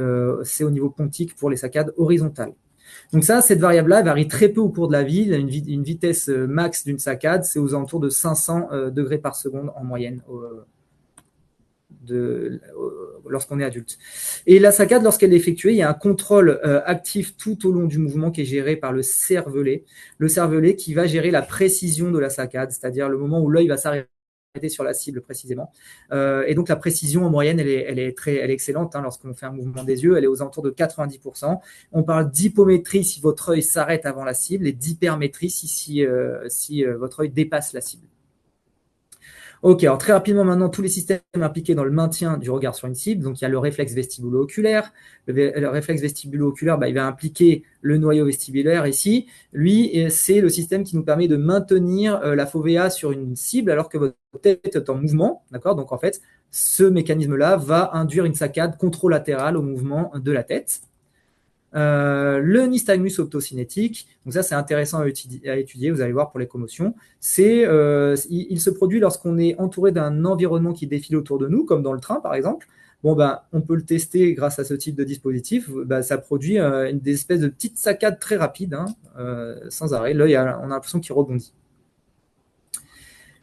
c'est au niveau pontique pour les saccades horizontales. Donc ça, cette variable-là varie très peu au cours de la vie. Une vitesse max d'une saccade, c'est aux alentours de 500 degrés par seconde en moyenne lorsqu'on est adulte. Et la saccade, lorsqu'elle est effectuée, il y a un contrôle actif tout au long du mouvement qui est géré par le cervelet. Le cervelet qui va gérer la précision de la saccade, c'est-à-dire le moment où l'œil va s'arrêter sur la cible précisément. Et donc la précision en moyenne, elle est excellente. Lorsqu'on fait un mouvement des yeux, elle est aux alentours de 90%. On parle d'hypométrie si votre œil s'arrête avant la cible, et d'hypermétrie si votre œil dépasse la cible. Ok, alors très rapidement maintenant, tous les systèmes impliqués dans le maintien du regard sur une cible. Donc il y a le réflexe vestibulo-oculaire. Le réflexe vestibulo-oculaire, il va impliquer le noyau vestibulaire ici. Lui, c'est le système qui nous permet de maintenir la fovea sur une cible alors que votre tête est en mouvement. D'accord. Donc en fait, ce mécanisme-là va induire une saccade contrôle-latérale au mouvement de la tête. Le nystagmus optocinétique, donc ça c'est intéressant à étudier, vous allez voir pour les commotions, il se produit lorsqu'on est entouré d'un environnement qui défile autour de nous, comme dans le train par exemple. Bon, on peut le tester grâce à ce type de dispositif. Ça produit des espèces de petites saccades très rapides, sans arrêt. L'œil, on a l'impression qu'il rebondit.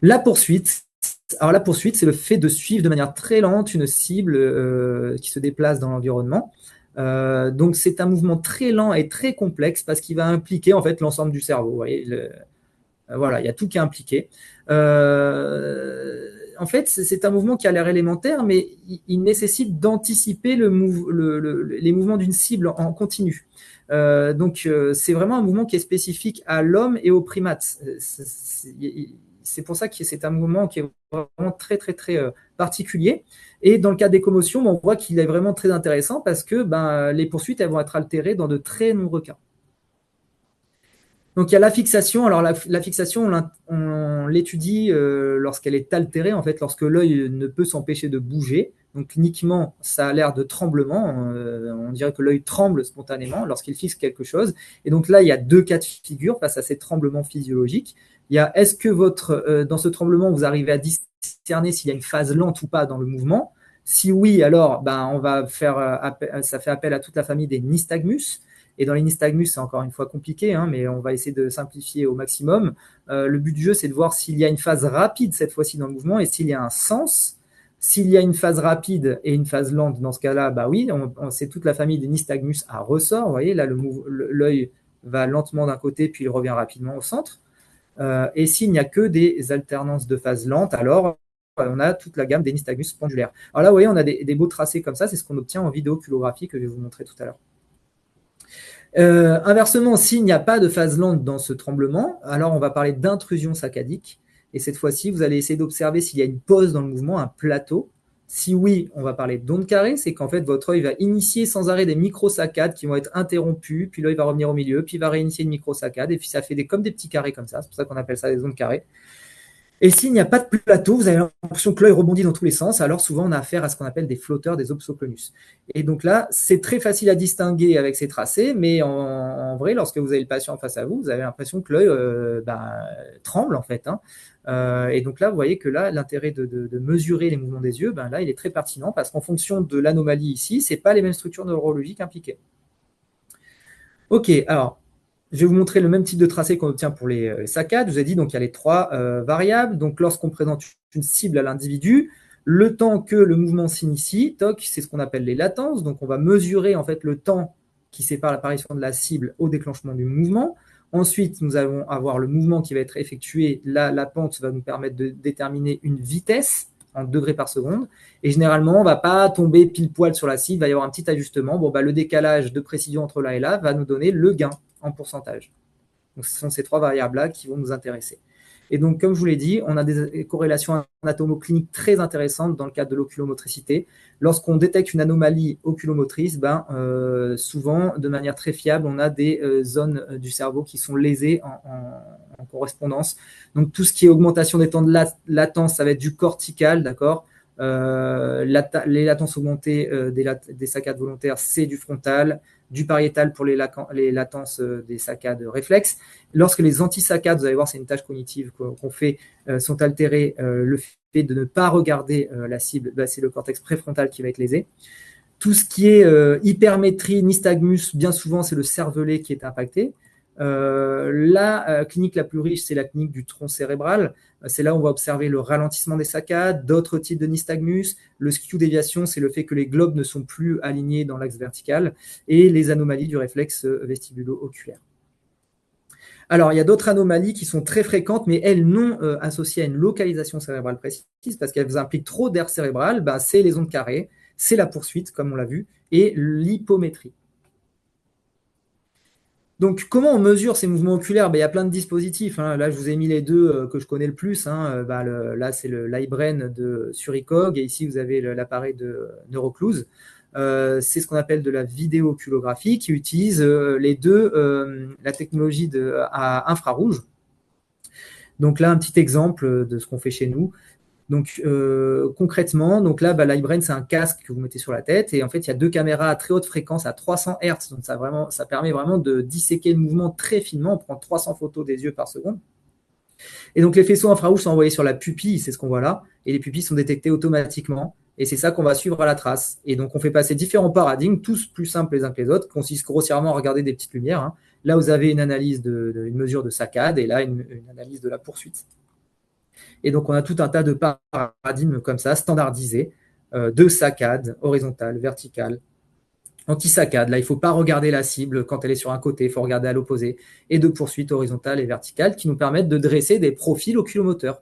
La poursuite, c'est le fait de suivre de manière très lente une cible qui se déplace dans l'environnement. Donc c'est un mouvement très lent et très complexe parce qu'il va impliquer en fait l'ensemble du cerveau. Vous voyez, voilà, il y a tout qui est impliqué. En fait, c'est un mouvement qui a l'air élémentaire, mais il nécessite d'anticiper les mouvements d'une cible en continu. Donc c'est vraiment un mouvement qui est spécifique à l'homme et aux primates. C'est pour ça que c'est un mouvement qui est vraiment très, très, très particulier. Et dans le cas des commotions, on voit qu'il est vraiment très intéressant parce que les poursuites, elles vont être altérées dans de très nombreux cas. Donc, il y a la fixation. Alors, la fixation, on l'étudie lorsqu'elle est altérée, en fait, lorsque l'œil ne peut s'empêcher de bouger. Donc, cliniquement, ça a l'air de tremblement. On dirait que l'œil tremble spontanément lorsqu'il fixe quelque chose. Et donc là, il y a deux cas de figure face à ces tremblements physiologiques. Il y a, est-ce que dans ce tremblement, vous arrivez à discerner s'il y a une phase lente ou pas dans le mouvement? Si oui, alors on va ça fait appel à toute la famille des nystagmus. Et dans les nystagmus, c'est encore une fois compliqué, mais on va essayer de simplifier au maximum. Le but du jeu, c'est de voir s'il y a une phase rapide cette fois-ci dans le mouvement et s'il y a un sens. S'il y a une phase rapide et une phase lente, dans ce cas-là, oui, c'est toute la famille des nystagmus à ressort. Vous voyez, là, l'œil va lentement d'un côté, puis il revient rapidement au centre. Et s'il n'y a que des alternances de phase lente, alors on a toute la gamme des nystagmus pendulaires. Alors là, vous voyez, on a des beaux tracés comme ça. C'est ce qu'on obtient en vidéoculographie que je vais vous montrer tout à l'heure. Inversement, s'il n'y a pas de phase lente dans ce tremblement, alors on va parler d'intrusion saccadique. Et cette fois-ci, vous allez essayer d'observer s'il y a une pause dans le mouvement, un plateau. Si oui, on va parler d'onde carrée, c'est qu'en fait, votre œil va initier sans arrêt des micro-saccades qui vont être interrompues, puis l'œil va revenir au milieu, puis il va réinitier une micro-saccade, et puis ça fait comme des petits carrés comme ça. C'est pour ça qu'on appelle ça des ondes carrées. Et s'il n'y a pas de plateau, vous avez l'impression que l'œil rebondit dans tous les sens, alors souvent on a affaire à ce qu'on appelle des flotteurs, des opsoclonus. Et donc là, c'est très facile à distinguer avec ces tracés, mais en vrai, lorsque vous avez le patient face à vous, vous avez l'impression que l'œil tremble en fait. Et donc là, vous voyez que là, l'intérêt de mesurer les mouvements des yeux, là, il est très pertinent parce qu'en fonction de l'anomalie ici, ce n'est pas les mêmes structures neurologiques impliquées. Ok, alors, je vais vous montrer le même type de tracé qu'on obtient pour les saccades. Je vous ai dit, donc il y a les trois variables. Donc lorsqu'on présente une cible à l'individu, le temps que le mouvement s'initie, c'est ce qu'on appelle les latences. Donc on va mesurer en fait le temps qui sépare l'apparition de la cible au déclenchement du mouvement. Ensuite, nous allons avoir le mouvement qui va être effectué. Là, la pente va nous permettre de déterminer une vitesse en degrés par seconde. Et généralement, on ne va pas tomber pile poil sur la cible. Il va y avoir un petit ajustement. Le décalage de précision entre là et là va nous donner le gain en pourcentage. Donc, ce sont ces trois variables-là qui vont nous intéresser. Et donc, comme je vous l'ai dit, on a des corrélations anatomocliniques très intéressantes dans le cadre de l'oculomotricité. Lorsqu'on détecte une anomalie oculomotrice, souvent, de manière très fiable, on a des zones du cerveau qui sont lésées en correspondance. Donc, tout ce qui est augmentation des temps de latence, ça va être du cortical, d'accord. Les latences augmentées des saccades volontaires, c'est du frontal. du pariétal pour les latences des saccades réflexes. Lorsque les antisaccades, vous allez voir, c'est une tâche cognitive qu'on fait, sont altérées, le fait de ne pas regarder la cible, c'est le cortex préfrontal qui va être lésé. Tout ce qui est hypermétrie, nystagmus, bien souvent, c'est le cervelet qui est impacté. La clinique la plus riche, c'est la clinique du tronc cérébral. C'est là où on va observer le ralentissement des saccades, d'autres types de nystagmus. Le skew déviation, c'est le fait que les globes ne sont plus alignés dans l'axe vertical, et les anomalies du réflexe vestibulo-oculaire. Alors, il y a d'autres anomalies qui sont très fréquentes, mais elles non associées à une localisation cérébrale précise, parce qu'elles impliquent trop d'air cérébral. C'est les ondes carrées, c'est la poursuite, comme on l'a vu, et l'hypométrie. Donc, comment on mesure ces mouvements oculaires? Il y a plein de dispositifs. Là, je vous ai mis les deux que je connais le plus. Là, c'est l'iBrain de Suricog, et ici, vous avez l'appareil de Neurocluse. C'est ce qu'on appelle de la vidéooculographie, qui utilise les deux, la technologie à infrarouge. Donc là, un petit exemple de ce qu'on fait chez nous. Donc concrètement, donc là, l'iBrain, c'est un casque que vous mettez sur la tête, et en fait, il y a deux caméras à très haute fréquence, à 300 Hz. Donc ça permet vraiment de disséquer le mouvement très finement. On prend 300 photos des yeux par seconde. Et donc les faisceaux infrarouges sont envoyés sur la pupille, c'est ce qu'on voit là, et les pupilles sont détectées automatiquement. Et c'est ça qu'on va suivre à la trace. Et donc, on fait passer différents paradigmes, tous plus simples les uns que les autres, qui consistent grossièrement à regarder des petites lumières. Là, vous avez une analyse une mesure de saccade, et là, une analyse de la poursuite. Et donc, on a tout un tas de paradigmes comme ça, standardisés, de saccade, horizontale, verticale, anti-saccade. Là, il ne faut pas regarder la cible quand elle est sur un côté, il faut regarder à l'opposé. Et de poursuite horizontale et verticale qui nous permettent de dresser des profils oculomoteurs.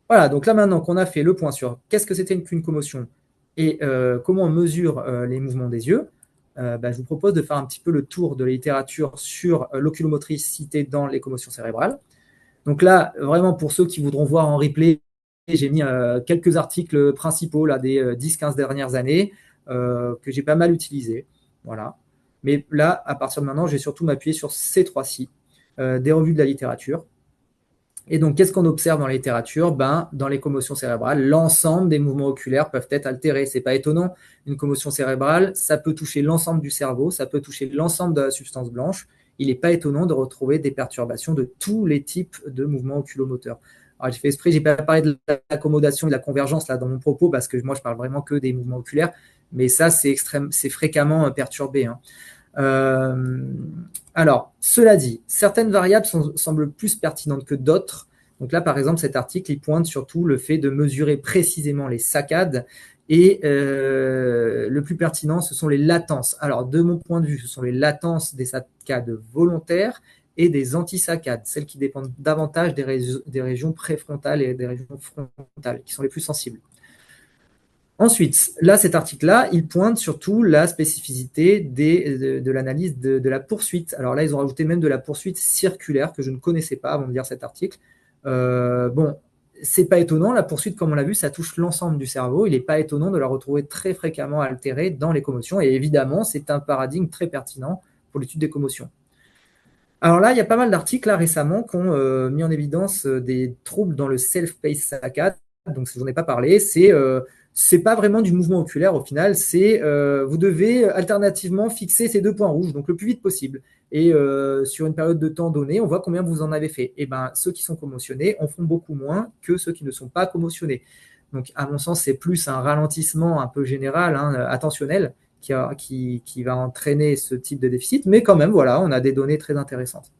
Voilà, donc là maintenant qu'on a fait le point sur qu'est-ce que c'était qu'une commotion et comment on mesure les mouvements des yeux, je vous propose de faire un petit peu le tour de la littérature sur l'oculomotricité dans les commotions cérébrales. Donc là, vraiment pour ceux qui voudront voir en replay, j'ai mis quelques articles principaux là, des 10-15 dernières années que j'ai pas mal utilisés. Voilà. Mais là, à partir de maintenant, je vais surtout m'appuyer sur ces trois-ci, des revues de la littérature. Et donc, qu'est-ce qu'on observe dans la littérature? Dans les commotions cérébrales, l'ensemble des mouvements oculaires peuvent être altérés. C'est pas étonnant. Une commotion cérébrale, ça peut toucher l'ensemble du cerveau, ça peut toucher l'ensemble de la substance blanche. Il n'est pas étonnant de retrouver des perturbations de tous les types de mouvements oculomoteurs. Alors, j'ai fait exprès, j'ai pas parlé de l'accommodation et de la convergence là dans mon propos, parce que moi, je parle vraiment que des mouvements oculaires. Mais ça, c'est fréquemment perturbé. Alors, cela dit, certaines variables semblent plus pertinentes que d'autres. Donc là, par exemple, cet article, il pointe surtout le fait de mesurer précisément les saccades. Et le plus pertinent, ce sont les latences. Alors, de mon point de vue, ce sont les latences des saccades volontaires et des antisaccades, celles qui dépendent davantage des régions préfrontales et des régions frontales, qui sont les plus sensibles. Ensuite, là, cet article-là, il pointe surtout la spécificité de l'analyse de la poursuite. Alors là, ils ont rajouté même de la poursuite circulaire que je ne connaissais pas avant de lire cet article. C'est pas étonnant. La poursuite, comme on l'a vu, ça touche l'ensemble du cerveau. Il n'est pas étonnant de la retrouver très fréquemment altérée dans les commotions. Et évidemment, c'est un paradigme très pertinent pour l'étude des commotions. Alors là, il y a pas mal d'articles là, récemment qui ont mis en évidence des troubles dans le self-paced saccade. Donc, j'en ai pas parlé. C'est pas vraiment du mouvement oculaire au final, vous devez alternativement fixer ces deux points rouges, donc le plus vite possible. Et sur une période de temps donnée, on voit combien vous en avez fait. Et ceux qui sont commotionnés en font beaucoup moins que ceux qui ne sont pas commotionnés. Donc à mon sens, c'est plus un ralentissement un peu général, attentionnel, qui va entraîner ce type de déficit. Mais quand même, voilà, on a des données très intéressantes.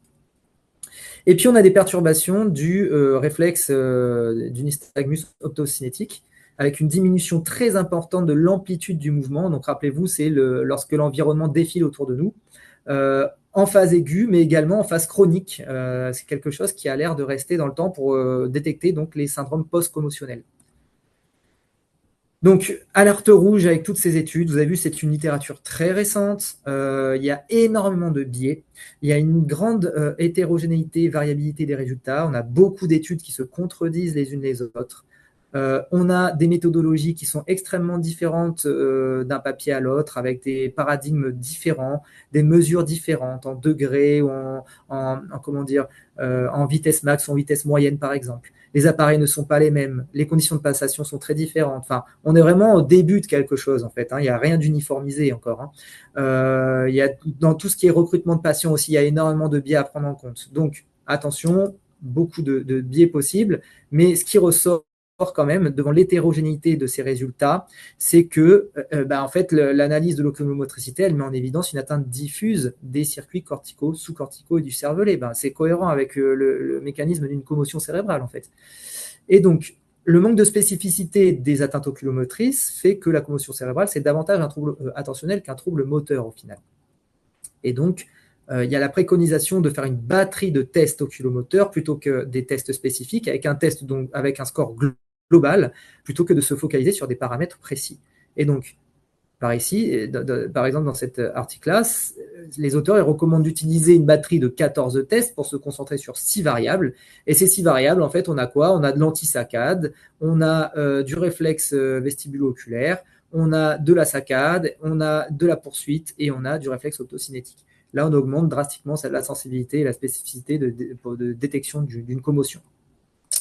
Et puis on a des perturbations du réflexe du nystagmus optocinétique, avec une diminution très importante de l'amplitude du mouvement. Donc rappelez-vous, c'est lorsque l'environnement défile autour de nous, en phase aiguë, mais également en phase chronique. C'est quelque chose qui a l'air de rester dans le temps pour détecter donc, les syndromes post-commotionnels. Donc, alerte rouge avec toutes ces études. Vous avez vu, c'est une littérature très récente. Il y a énormément de biais. Il y a une grande hétérogénéité, variabilité des résultats. On a beaucoup d'études qui se contredisent les unes les autres. On a des méthodologies qui sont extrêmement différentes d'un papier à l'autre, avec des paradigmes différents, des mesures différentes en degrés ou en vitesse max ou en vitesse moyenne, par exemple. les appareils ne sont pas les mêmes, les conditions de passation sont très différentes. Enfin, on est vraiment au début de quelque chose, en fait. Il n'y a rien d'uniformisé encore. Il y a, dans tout ce qui est recrutement de patients aussi, il y a énormément de biais à prendre en compte. Donc, attention, beaucoup de biais possibles, mais ce qui ressort quand même devant l'hétérogénéité de ces résultats, c'est que en fait, l'analyse de l'oculomotricité, elle met en évidence une atteinte diffuse des circuits corticaux, sous-corticaux et du cervelet. C'est cohérent avec le mécanisme d'une commotion cérébrale, en fait. Et donc, le manque de spécificité des atteintes oculomotrices fait que la commotion cérébrale, c'est davantage un trouble attentionnel qu'un trouble moteur, au final. Et donc, il y a la préconisation de faire une batterie de tests oculomoteurs plutôt que des tests spécifiques, avec un test donc, avec un score global, plutôt que de se focaliser sur des paramètres précis. Et donc, par exemple, dans cet article-là, les auteurs ils recommandent d'utiliser une batterie de 14 tests pour se concentrer sur 6 variables. Et ces 6 variables, en fait, on a quoi? On a de l'antisaccade, on a du réflexe vestibulo-oculaire, on a de la saccade, on a de la poursuite et on a du réflexe optocinétique. Là, on augmente drastiquement la sensibilité et la spécificité de détection d'une commotion.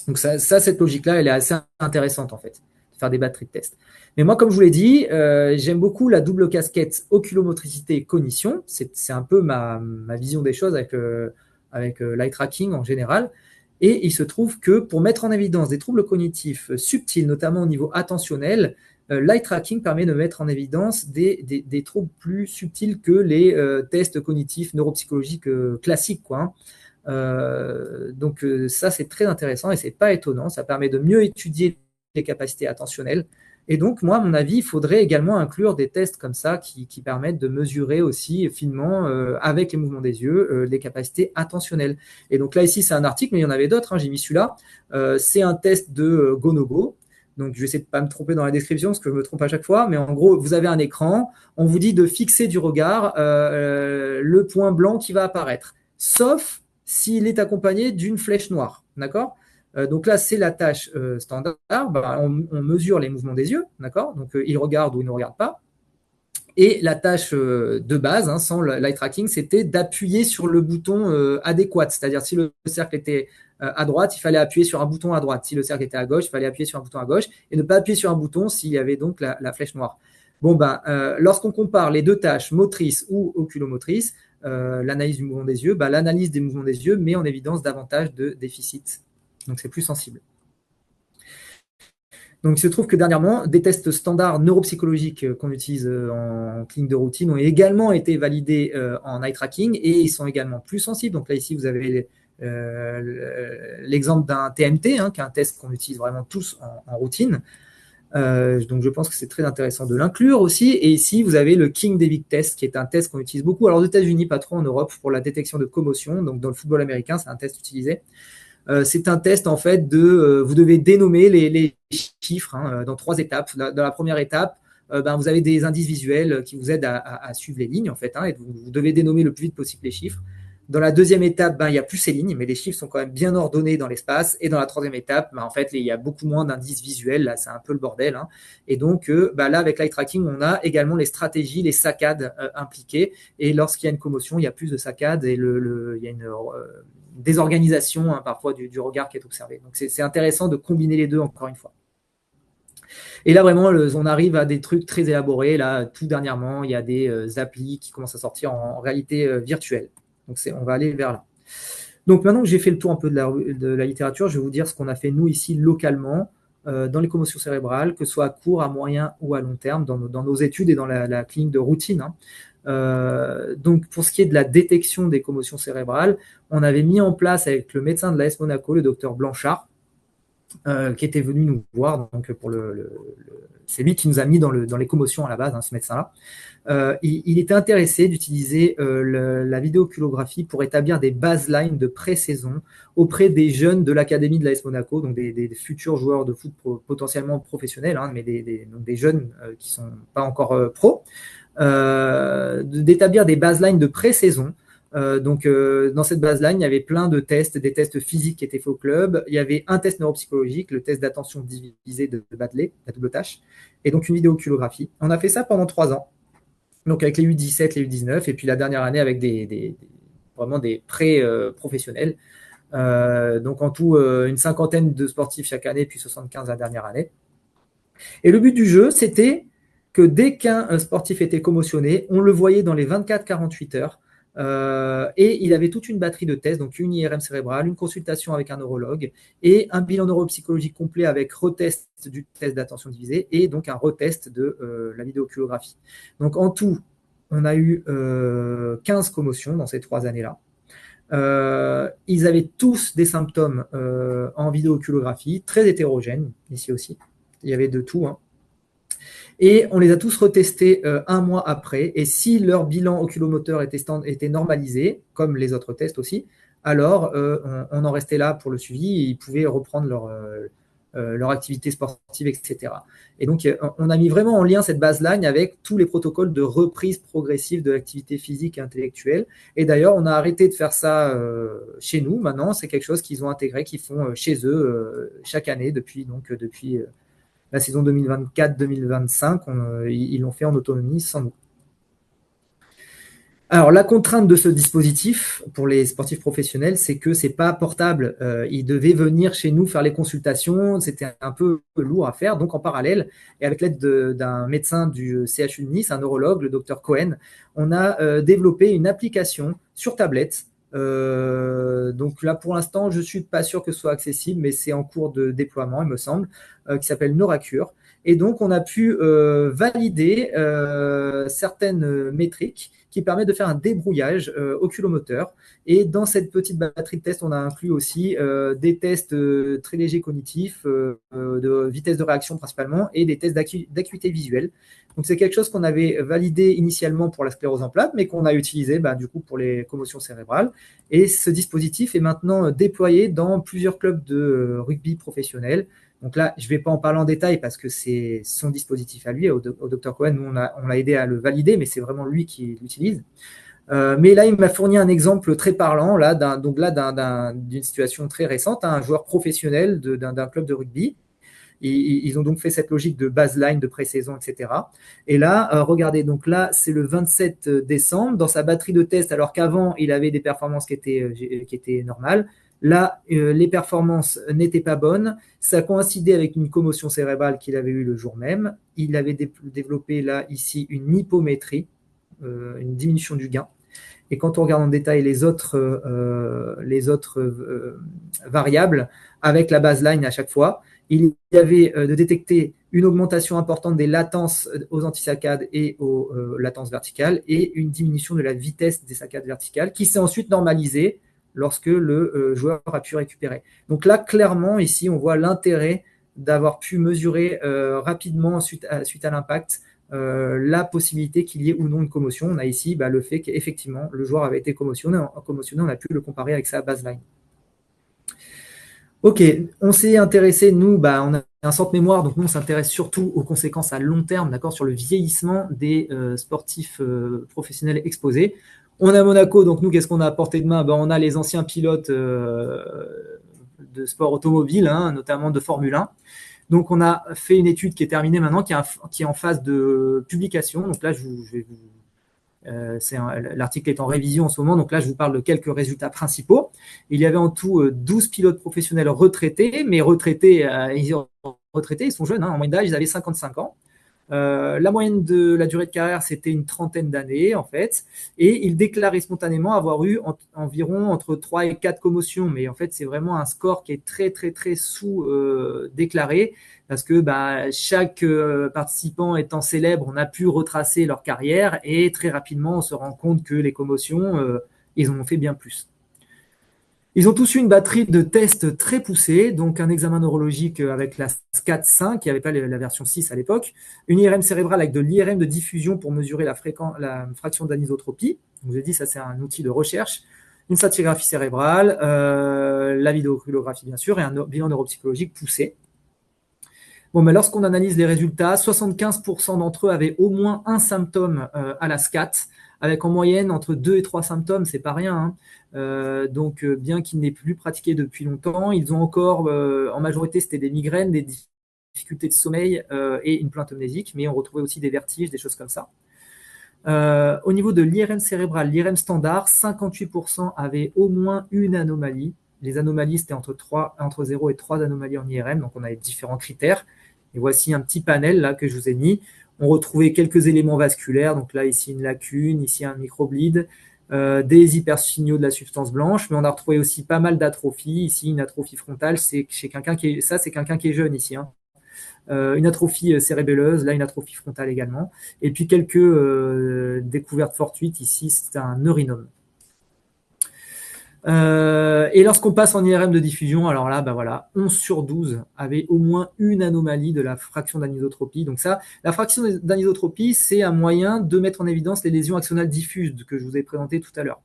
Donc cette logique-là, elle est assez intéressante en fait, de faire des batteries de tests. Mais moi, comme je vous l'ai dit, j'aime beaucoup la double casquette oculomotricité et cognition. C'est un peu ma vision des choses avec l'eye tracking en général. Et il se trouve que pour mettre en évidence des troubles cognitifs subtils, notamment au niveau attentionnel, l'eye tracking permet de mettre en évidence des troubles plus subtils que les tests cognitifs neuropsychologiques classiques, quoi. Donc ça, c'est très intéressant et c'est pas étonnant. Ça permet de mieux étudier les capacités attentionnelles. Et donc, moi, à mon avis, il faudrait également inclure des tests comme ça qui permettent de mesurer aussi finement, avec les mouvements des yeux, les capacités attentionnelles. Et donc là, ici, c'est un article, mais il y en avait d'autres. J'ai mis celui-là. C'est un test de Go-No-Go. Donc, je vais essayer de ne pas me tromper dans la description, parce que je me trompe à chaque fois. Mais en gros, vous avez un écran. On vous dit de fixer du regard le point blanc qui va apparaître. Sauf s'il est accompagné d'une flèche noire. D'accord ? Donc là, c'est la tâche standard. On mesure les mouvements des yeux. D'accord ? Donc, il regarde ou il ne regarde pas. Et la tâche de base, sans l'eye tracking, c'était d'appuyer sur le bouton adéquat. C'est-à-dire, si le cercle était à droite, il fallait appuyer sur un bouton à droite. Si le cercle était à gauche, il fallait appuyer sur un bouton à gauche et ne pas appuyer sur un bouton s'il y avait donc la flèche noire. Lorsqu'on compare les deux tâches, motrices ou oculomotrices, l'analyse du mouvement des yeux, l'analyse des mouvements des yeux met en évidence davantage de déficits. Donc, c'est plus sensible. Donc, il se trouve que dernièrement, des tests standards neuropsychologiques qu'on utilise en clinique de routine ont également été validés en eye tracking et ils sont également plus sensibles. Donc là, ici, vous avez l'exemple d'un TMT, qui est un test qu'on utilise vraiment tous en routine. Donc, je pense que c'est très intéressant de l'inclure aussi. Et ici, vous avez le King David Test, qui est un test qu'on utilise beaucoup. Alors, aux États-Unis, pas trop en Europe, pour la détection de commotion. Donc, dans le football américain, c'est un test utilisé. C'est un test en fait vous devez dénommer les chiffres dans 3 étapes. Dans la première étape, vous avez des indices visuels qui vous aident à suivre les lignes en fait, et vous devez dénommer le plus vite possible les chiffres. Dans la deuxième étape, il n'y a plus ces lignes, mais les chiffres sont quand même bien ordonnés dans l'espace. Et dans la troisième étape, en fait, il y a beaucoup moins d'indices visuels. Là, c'est un peu le bordel. Et donc, là, avec l'eye tracking, on a également les stratégies, les saccades impliquées. Et lorsqu'il y a une commotion, il y a plus de saccades et il y a une désorganisation parfois du regard qui est observé. Donc, c'est intéressant de combiner les deux, encore une fois. Et là, vraiment, on arrive à des trucs très élaborés. Là, tout dernièrement, il y a des applis qui commencent à sortir en réalité virtuelle. Donc, on va aller vers là. Donc, maintenant que j'ai fait le tour un peu de la littérature, je vais vous dire ce qu'on a fait, nous, ici, localement, dans les commotions cérébrales, que ce soit à court, à moyen ou à long terme, dans nos études et dans la clinique de routine. Donc, pour ce qui est de la détection des commotions cérébrales, on avait mis en place avec le médecin de l'AS Monaco, le docteur Blanchard, qui était venu nous voir. Donc, c'est lui qui nous a mis dans les commotions à la base, ce médecin-là. Il était intéressé d'utiliser la vidéoculographie pour établir des baselines de pré-saison auprès des jeunes de l'académie de l'AS Monaco, donc des futurs joueurs de foot potentiellement professionnels, mais des jeunes qui ne sont pas encore pros, d'établir des baselines de pré-saison. Dans cette baseline, il y avait plein de tests, des tests physiques qui étaient faits au club. Il y avait un test neuropsychologique, le test d'attention divisée de Badley, la double tâche, et donc une vidéoculographie. On a fait ça pendant 3 ans, donc avec les U17, les U19, et puis la dernière année avec vraiment des pré-professionnels. Donc en tout, une cinquantaine de sportifs chaque année, puis 75 la dernière année. Et le but du jeu, c'était que dès qu'un sportif était commotionné, on le voyait dans les 24-48 heures. Et il avait toute une batterie de tests, donc une IRM cérébrale, une consultation avec un neurologue et un bilan neuropsychologique complet avec retest du test d'attention divisée et donc un retest de la vidéoculagraphie. Donc en tout, on a eu 15 commotions dans ces 3 années-là. Ils avaient tous des symptômes en vidéoculagraphie, très hétérogènes, ici aussi. Il y avait de tout. Hein. Et on les a tous retestés un mois après. Et si leur bilan oculomoteur était normalisé, comme les autres tests aussi, alors on en restait là pour le suivi et ils pouvaient reprendre leur activité sportive, etc. Et donc, on a mis vraiment en lien cette baseline avec tous les protocoles de reprise progressive de l'activité physique et intellectuelle. Et d'ailleurs, on a arrêté de faire ça chez nous. Maintenant, c'est quelque chose qu'ils ont intégré, qu'ils font chez eux chaque année depuis la saison 2024-2025, ils l'ont fait en autonomie sans nous. Alors, la contrainte de ce dispositif pour les sportifs professionnels, c'est que c'est pas portable. Ils devaient venir chez nous faire les consultations. C'était un peu lourd à faire. Donc, en parallèle, et avec l'aide d'un médecin du CHU de Nice, un neurologue, le docteur Cohen, on a développé une application sur tablette. Donc là, pour l'instant, je suis pas sûr que ce soit accessible, mais c'est en cours de déploiement, il me semble, qui s'appelle Neuracure. Et donc, on a pu valider certaines métriques qui permettent de faire un débrouillage oculomoteur. Et dans cette petite batterie de tests, on a inclus aussi des tests très légers cognitifs, de vitesse de réaction principalement, et des tests d'acuité visuelle. Donc, c'est quelque chose qu'on avait validé initialement pour la sclérose en plaques, mais qu'on a utilisé du coup pour les commotions cérébrales. Et ce dispositif est maintenant déployé dans plusieurs clubs de rugby professionnels. Donc là, je ne vais pas en parler en détail parce que c'est son dispositif à lui, au Dr Cohen. Nous, on l'a aidé à le valider, mais c'est vraiment lui qui l'utilise. Mais là, il m'a fourni un exemple très parlant là, d'une situation très récente, un joueur professionnel d'un club de rugby. Ils ont donc fait cette logique de baseline, de pré-saison, etc. Et là, regardez, donc là, c'est le 27 décembre, dans sa batterie de test, alors qu'avant, il avait des performances qui étaient normales. Là, les performances n'étaient pas bonnes. Ça coïncidait avec une commotion cérébrale qu'il avait eue le jour même. Il avait développé là, ici, une hypométrie, une diminution du gain. Et quand on regarde en détail les autres variables avec la baseline à chaque fois, il y avait de détecter une augmentation importante des latences aux antisaccades et aux latences verticales et une diminution de la vitesse des saccades verticales qui s'est ensuite normalisée lorsque le joueur a pu récupérer. Donc là, clairement, ici, on voit l'intérêt d'avoir pu mesurer rapidement suite à l'impact la possibilité qu'il y ait ou non une commotion. On a ici le fait qu'effectivement, le joueur avait été commotionné. On a pu le comparer avec sa baseline. Ok, on s'est intéressé, nous, on a un centre mémoire, donc nous, on s'intéresse surtout aux conséquences à long terme, d'accord, sur le vieillissement des sportifs professionnels exposés. On a Monaco, donc nous, qu'est-ce qu'on a à portée de main? On a les anciens pilotes de sport automobile, hein, notamment de Formule 1. Donc, on a fait une étude qui est terminée maintenant, qui est en phase de publication. Donc là, l'article est en révision en ce moment, donc là je vous parle de quelques résultats principaux. Il y avait en tout 12 pilotes professionnels retraités, mais retraités, ils sont jeunes, hein, en moyenne d'âge, ils avaient 55 ans. La moyenne de la durée de carrière, c'était une trentaine d'années en fait, et ils déclaraient spontanément avoir eu environ entre 3 et 4 commotions, mais en fait c'est vraiment un score qui est très très très sous-déclaré, parce que chaque participant étant célèbre, on a pu retracer leur carrière, et très rapidement on se rend compte que les commotions, ils en ont fait bien plus. Ils ont tous eu une batterie de tests très poussée, donc un examen neurologique avec la SCAT-5, qui n'avait pas la version 6 à l'époque, une IRM cérébrale avec de l'IRM de diffusion pour mesurer la fraction d'anisotropie. Je vous ai dit, ça c'est un outil de recherche, une scintigraphie cérébrale, la vidéoculagraphie bien sûr, et un bilan neuropsychologique poussé. Bon, mais lorsqu'on analyse les résultats, 75% d'entre eux avaient au moins un symptôme à la SCAT, avec en moyenne entre 2 et 3 symptômes, c'est pas rien. Hein. Donc, bien qu'ils n'aient plus pratiqué depuis longtemps, ils ont encore, en majorité, c'était des migraines, des difficultés de sommeil et une plainte amnésique, mais on retrouvait aussi des vertiges, des choses comme ça. Au niveau de l'IRM cérébrale, l'IRM standard, 58% avaient au moins une anomalie. les anomalies, c'était entre 0 et 3 anomalies en IRM, donc on avait différents critères. Et voici un petit panel là que je vous ai mis. On retrouvait quelques éléments vasculaires, donc là, ici une lacune, ici un microblide, des hypersignaux de la substance blanche, mais on a retrouvé aussi pas mal d'atrophies. Ici, une atrophie frontale, c'est chez quelqu'un c'est quelqu'un qui est jeune ici, hein. Une atrophie cérébelleuse, là une atrophie frontale également, et puis quelques découvertes fortuites, ici c'est un neurinome. Et lorsqu'on passe en IRM de diffusion, alors là, bah voilà, 11 sur 12 avaient au moins une anomalie de la fraction d'anisotropie. Donc ça, la fraction d'anisotropie, c'est un moyen de mettre en évidence les lésions axonales diffuses que je vous ai présentées tout à l'heure.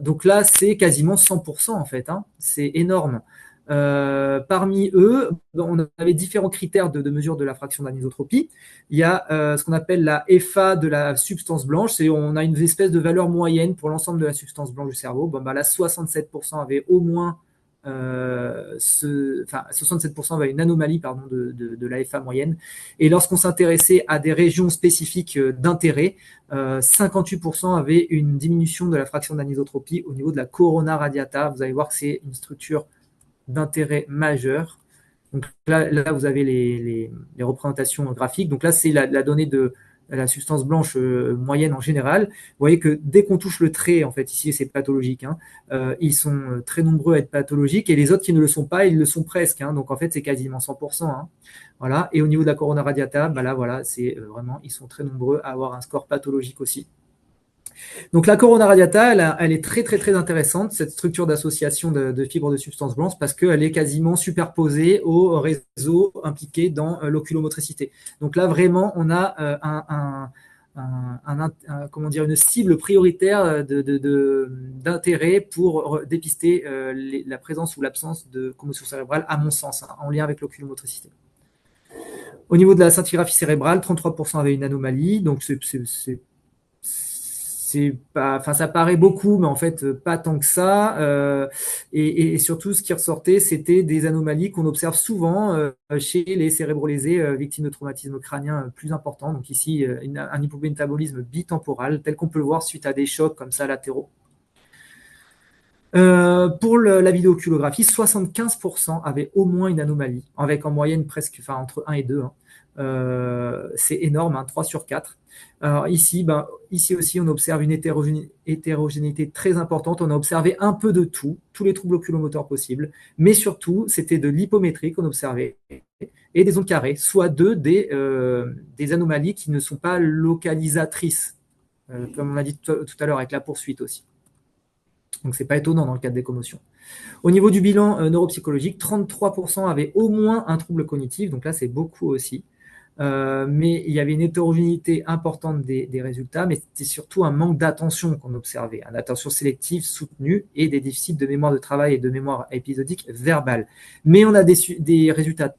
Donc là, c'est quasiment 100% en fait, hein. C'est énorme. Parmi eux, on avait différents critères de mesure de la fraction d'anisotropie. Il y a ce qu'on appelle la FA de la substance blanche, on a une espèce de valeur moyenne pour l'ensemble de la substance blanche du cerveau. Bon, bah là, 67% avaient au moins 67% avaient une anomalie de la FA moyenne. Et lorsqu'on s'intéressait à des régions spécifiques d'intérêt, 58% avaient une diminution de la fraction d'anisotropie au niveau de la corona radiata. Vous allez voir que c'est une structure d'intérêt majeur. Donc là vous avez les représentations graphiques. Donc là, c'est la donnée de la substance blanche moyenne en général. Vous voyez que dès qu'on touche le trait, en fait, ici, c'est pathologique, hein, ils sont très nombreux à être pathologiques, et les autres qui ne le sont pas, ils le sont presque, hein. Donc en fait, c'est quasiment 100%, hein. Voilà. Et au niveau de la corona radiata, bah là, voilà, c'est vraiment, ils sont très nombreux à avoir un score pathologique aussi. Donc la corona radiata, elle est très très très intéressante, cette structure d'association de fibres de substance blanche, parce qu'elle est quasiment superposée au réseau impliqué dans l'oculomotricité. Donc là, vraiment, on a comment dire, une cible prioritaire d'intérêt pour dépister la présence ou l'absence de commotion cérébrale, à mon sens, hein, en lien avec l'oculomotricité. Au niveau de la scintigraphie cérébrale, 33% avaient une anomalie, donc ça paraît beaucoup, mais en fait pas tant que ça. Et surtout, ce qui ressortait, c'était des anomalies qu'on observe souvent chez les cérébrolésés victimes de traumatismes crâniens plus importants. Donc ici, un hypométabolisme bitemporal, tel qu'on peut le voir suite à des chocs comme ça latéraux. Pour la vidéoculographie, 75% avaient au moins une anomalie, avec en moyenne presque, entre 1 et 2. Hein. C'est énorme, hein, 3 sur 4. Alors ici aussi, on observe une hétérogénéité très importante. On a observé un peu de tout, tous les troubles oculomoteurs possibles, mais surtout, c'était de l'hypométrie qu'on observait et des ondes carrées, soit des anomalies qui ne sont pas localisatrices, comme on a dit tout à l'heure avec la poursuite aussi. Donc, ce n'est pas étonnant dans le cadre des commotions. Au niveau du bilan neuropsychologique, 33% avaient au moins un trouble cognitif, donc là, c'est beaucoup aussi. Mais il y avait une hétérogénéité importante des résultats, mais c'était surtout un manque d'attention qu'on observait, une attention sélective soutenue et des déficits de mémoire de travail et de mémoire épisodique verbale. Mais on a des résultats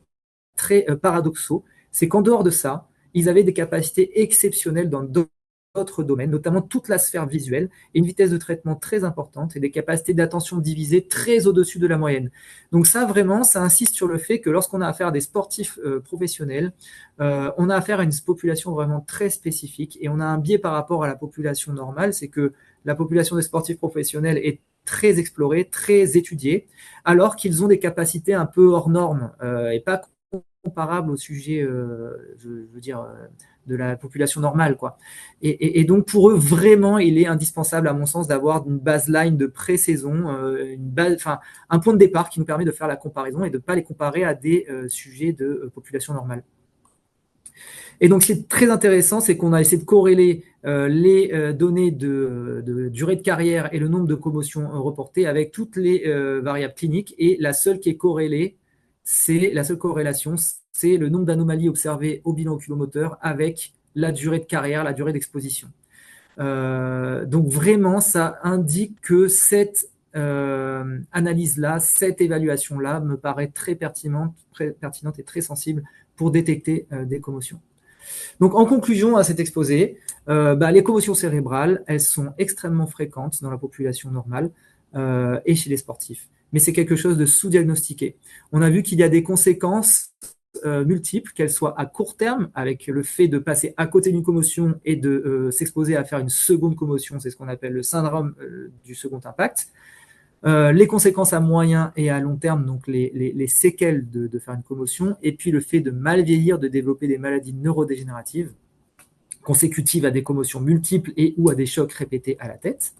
très paradoxaux, c'est qu'en dehors de ça, ils avaient des capacités exceptionnelles dans d'autres domaines, notamment toute la sphère visuelle, et une vitesse de traitement très importante et des capacités d'attention divisées très au-dessus de la moyenne. Donc ça, vraiment, ça insiste sur le fait que lorsqu'on a affaire à des sportifs professionnels, on a affaire à une population vraiment très spécifique, et on a un biais par rapport à la population normale, c'est que la population des sportifs professionnels est très explorée, très étudiée, alors qu'ils ont des capacités un peu hors normes et pas comparables au sujet, je veux dire, de la population normale, quoi. Et donc pour eux, vraiment, il est indispensable, à mon sens, d'avoir une baseline de pré-saison, un point de départ qui nous permet de faire la comparaison et de ne pas les comparer à des sujets de population normale. Et donc, ce qui est très intéressant, c'est qu'on a essayé de corréler les données de durée de carrière et le nombre de commotions reportées avec toutes les variables cliniques. Et la seule qui est corrélée, la seule corrélation, c'est le nombre d'anomalies observées au bilan oculomoteur avec la durée de carrière, la durée d'exposition. Donc, vraiment, ça indique que cette analyse-là, cette évaluation-là me paraît très pertinente et très sensible pour détecter des commotions. Donc, en conclusion à cet exposé, les commotions cérébrales, elles sont extrêmement fréquentes dans la population normale et chez les sportifs. Mais c'est quelque chose de sous-diagnostiqué. On a vu qu'il y a des conséquences multiples, qu'elles soient à court terme, avec le fait de passer à côté d'une commotion et de s'exposer à faire une seconde commotion, c'est ce qu'on appelle le syndrome du second impact. Les conséquences à moyen et à long terme, donc les séquelles de faire une commotion, et puis le fait de mal vieillir, de développer des maladies neurodégénératives consécutives à des commotions multiples et ou à des chocs répétés à la tête.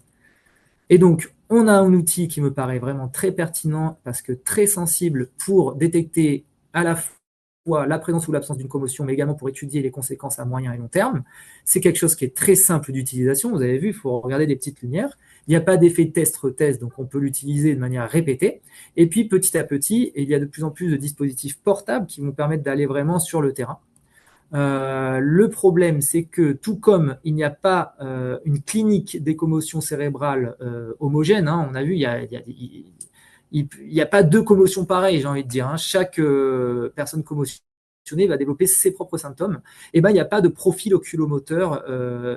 Et donc, on a un outil qui me paraît vraiment très pertinent parce que très sensible pour détecter à la fois la présence ou l'absence d'une commotion, mais également pour étudier les conséquences à moyen et long terme. C'est quelque chose qui est très simple d'utilisation. Vous avez vu, il faut regarder des petites lumières. Il n'y a pas d'effet test-retest, donc on peut l'utiliser de manière répétée. Et puis, petit à petit, il y a de plus en plus de dispositifs portables qui vont permettre d'aller vraiment sur le terrain. Le problème, c'est que tout comme il n'y a pas une clinique des commotions cérébrales homogène, hein, on a vu, il n'y a pas deux commotions pareilles, j'ai envie de dire. Hein. Chaque personne commotionnée va développer ses propres symptômes. Et ben, il n'y a pas de profil oculomoteur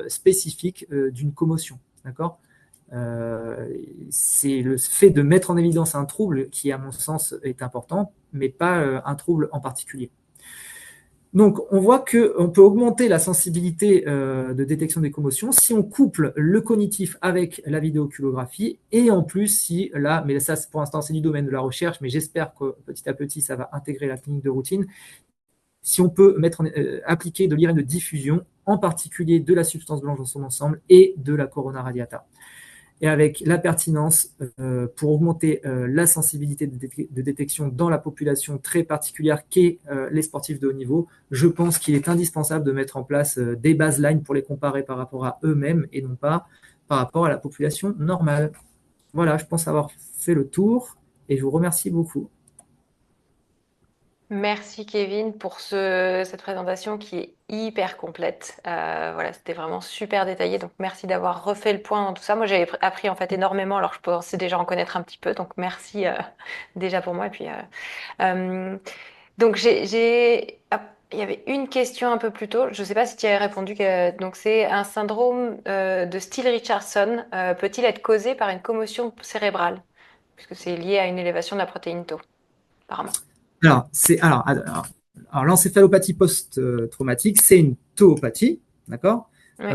spécifique d'une commotion. D'accord. C'est le fait de mettre en évidence un trouble qui, à mon sens, est important, mais pas un trouble en particulier. Donc, on voit qu'on peut augmenter la sensibilité de détection des commotions si on couple le cognitif avec la vidéoculographie et en plus, si là, mais ça pour l'instant c'est du domaine de la recherche, mais j'espère que petit à petit ça va intégrer la clinique de routine, si on peut appliquer de l'IRM de diffusion, en particulier de la substance blanche dans son ensemble et de la corona radiata. Et avec la pertinence pour augmenter la sensibilité de détection dans la population très particulière qu'est les sportifs de haut niveau, je pense qu'il est indispensable de mettre en place des baselines pour les comparer par rapport à eux-mêmes et non pas par rapport à la population normale. Voilà, je pense avoir fait le tour et je vous remercie beaucoup. Merci Kevin pour cette présentation qui est hyper complète. Voilà, c'était vraiment super détaillé. Donc merci d'avoir refait le point dans tout ça. Moi, j'avais appris en fait énormément, alors je pensais déjà en connaître un petit peu. Donc merci déjà pour moi. Et puis donc il y avait une question un peu plus tôt. Je ne sais pas si tu y avais répondu. Donc c'est un syndrome de Steele-Richardson. Peut-il être causé par une commotion cérébrale? Puisque c'est lié à une élévation de la protéine tau, apparemment. Alors, l'encéphalopathie post-traumatique, c'est une tauopathie, d'accord. Ouais,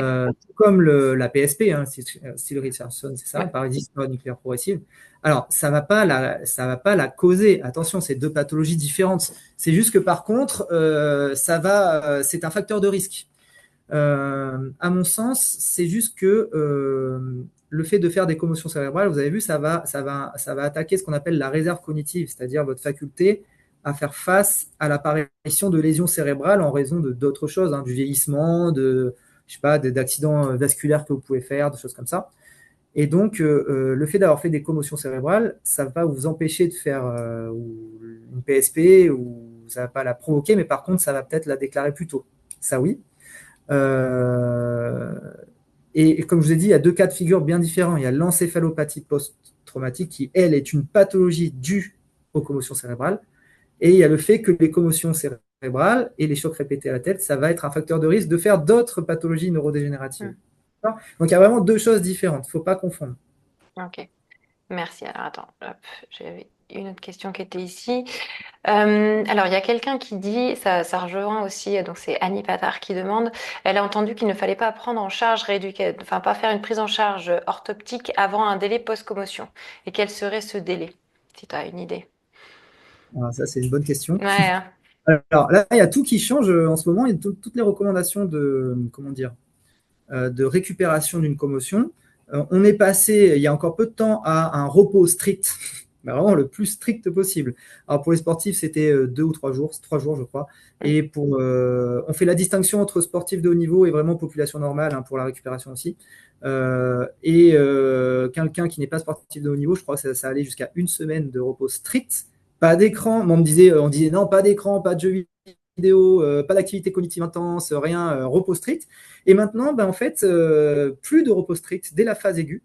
Comme la PSP, hein, Steele Richardson, c'est ça, ouais. paralysie nucléaire progressive. Alors, ça va pas la causer. Attention, c'est deux pathologies différentes. C'est juste que par contre, c'est un facteur de risque. À mon sens, c'est juste que le fait de faire des commotions cérébrales, vous avez vu, ça va attaquer ce qu'on appelle la réserve cognitive, c'est-à-dire votre faculté à faire face à l'apparition de lésions cérébrales en raison d'autres choses, hein, du vieillissement, je sais pas, d'accidents vasculaires que vous pouvez faire, des choses comme ça. Et donc, le fait d'avoir fait des commotions cérébrales, ça va vous empêcher de faire une PSP ou ça va pas la provoquer, mais par contre, ça va peut-être la déclarer plus tôt. Ça, oui. Euh, et comme je vous ai dit, il y a deux cas de figure bien différents. Il y a l'encéphalopathie post-traumatique qui, elle, est une pathologie due aux commotions cérébrales. Et il y a le fait que les commotions cérébrales et les chocs répétés à la tête, ça va être un facteur de risque de faire d'autres pathologies neurodégénératives. Hmm. Donc il y a vraiment deux choses différentes. Il ne faut pas confondre. Ok, merci. Alors attends, hop, j'avais une autre question qui était ici. Alors il y a quelqu'un qui dit, ça rejoint aussi, donc c'est Annie Patard qui demande, elle a entendu qu'il ne fallait pas prendre en charge, enfin pas faire une prise en charge orthoptique avant un délai post-commotion. Et quel serait ce délai, si tu as une idée? Alors, ça, c'est une bonne question. Ouais, hein. Alors là, il y a tout qui change en ce moment. Il y a toutes les recommandations comment dire, de récupération d'une commotion. On est passé, il y a encore peu de temps, à un repos strict, mais vraiment le plus strict possible. Alors pour les sportifs, c'était 2 ou 3 jours, 3 jours je crois. Hmm. Et on fait la distinction entre sportifs de haut niveau et vraiment population normale, hein, pour la récupération aussi. Quelqu'un qui n'est pas sportif de haut niveau, je crois que ça allait jusqu'à 1 semaine de repos strict. Pas d'écran, mais on disait non, pas d'écran, pas de jeux vidéo, pas d'activité cognitive intense, rien, repos strict. Et maintenant, ben, en fait, plus de repos strict dès la phase aiguë,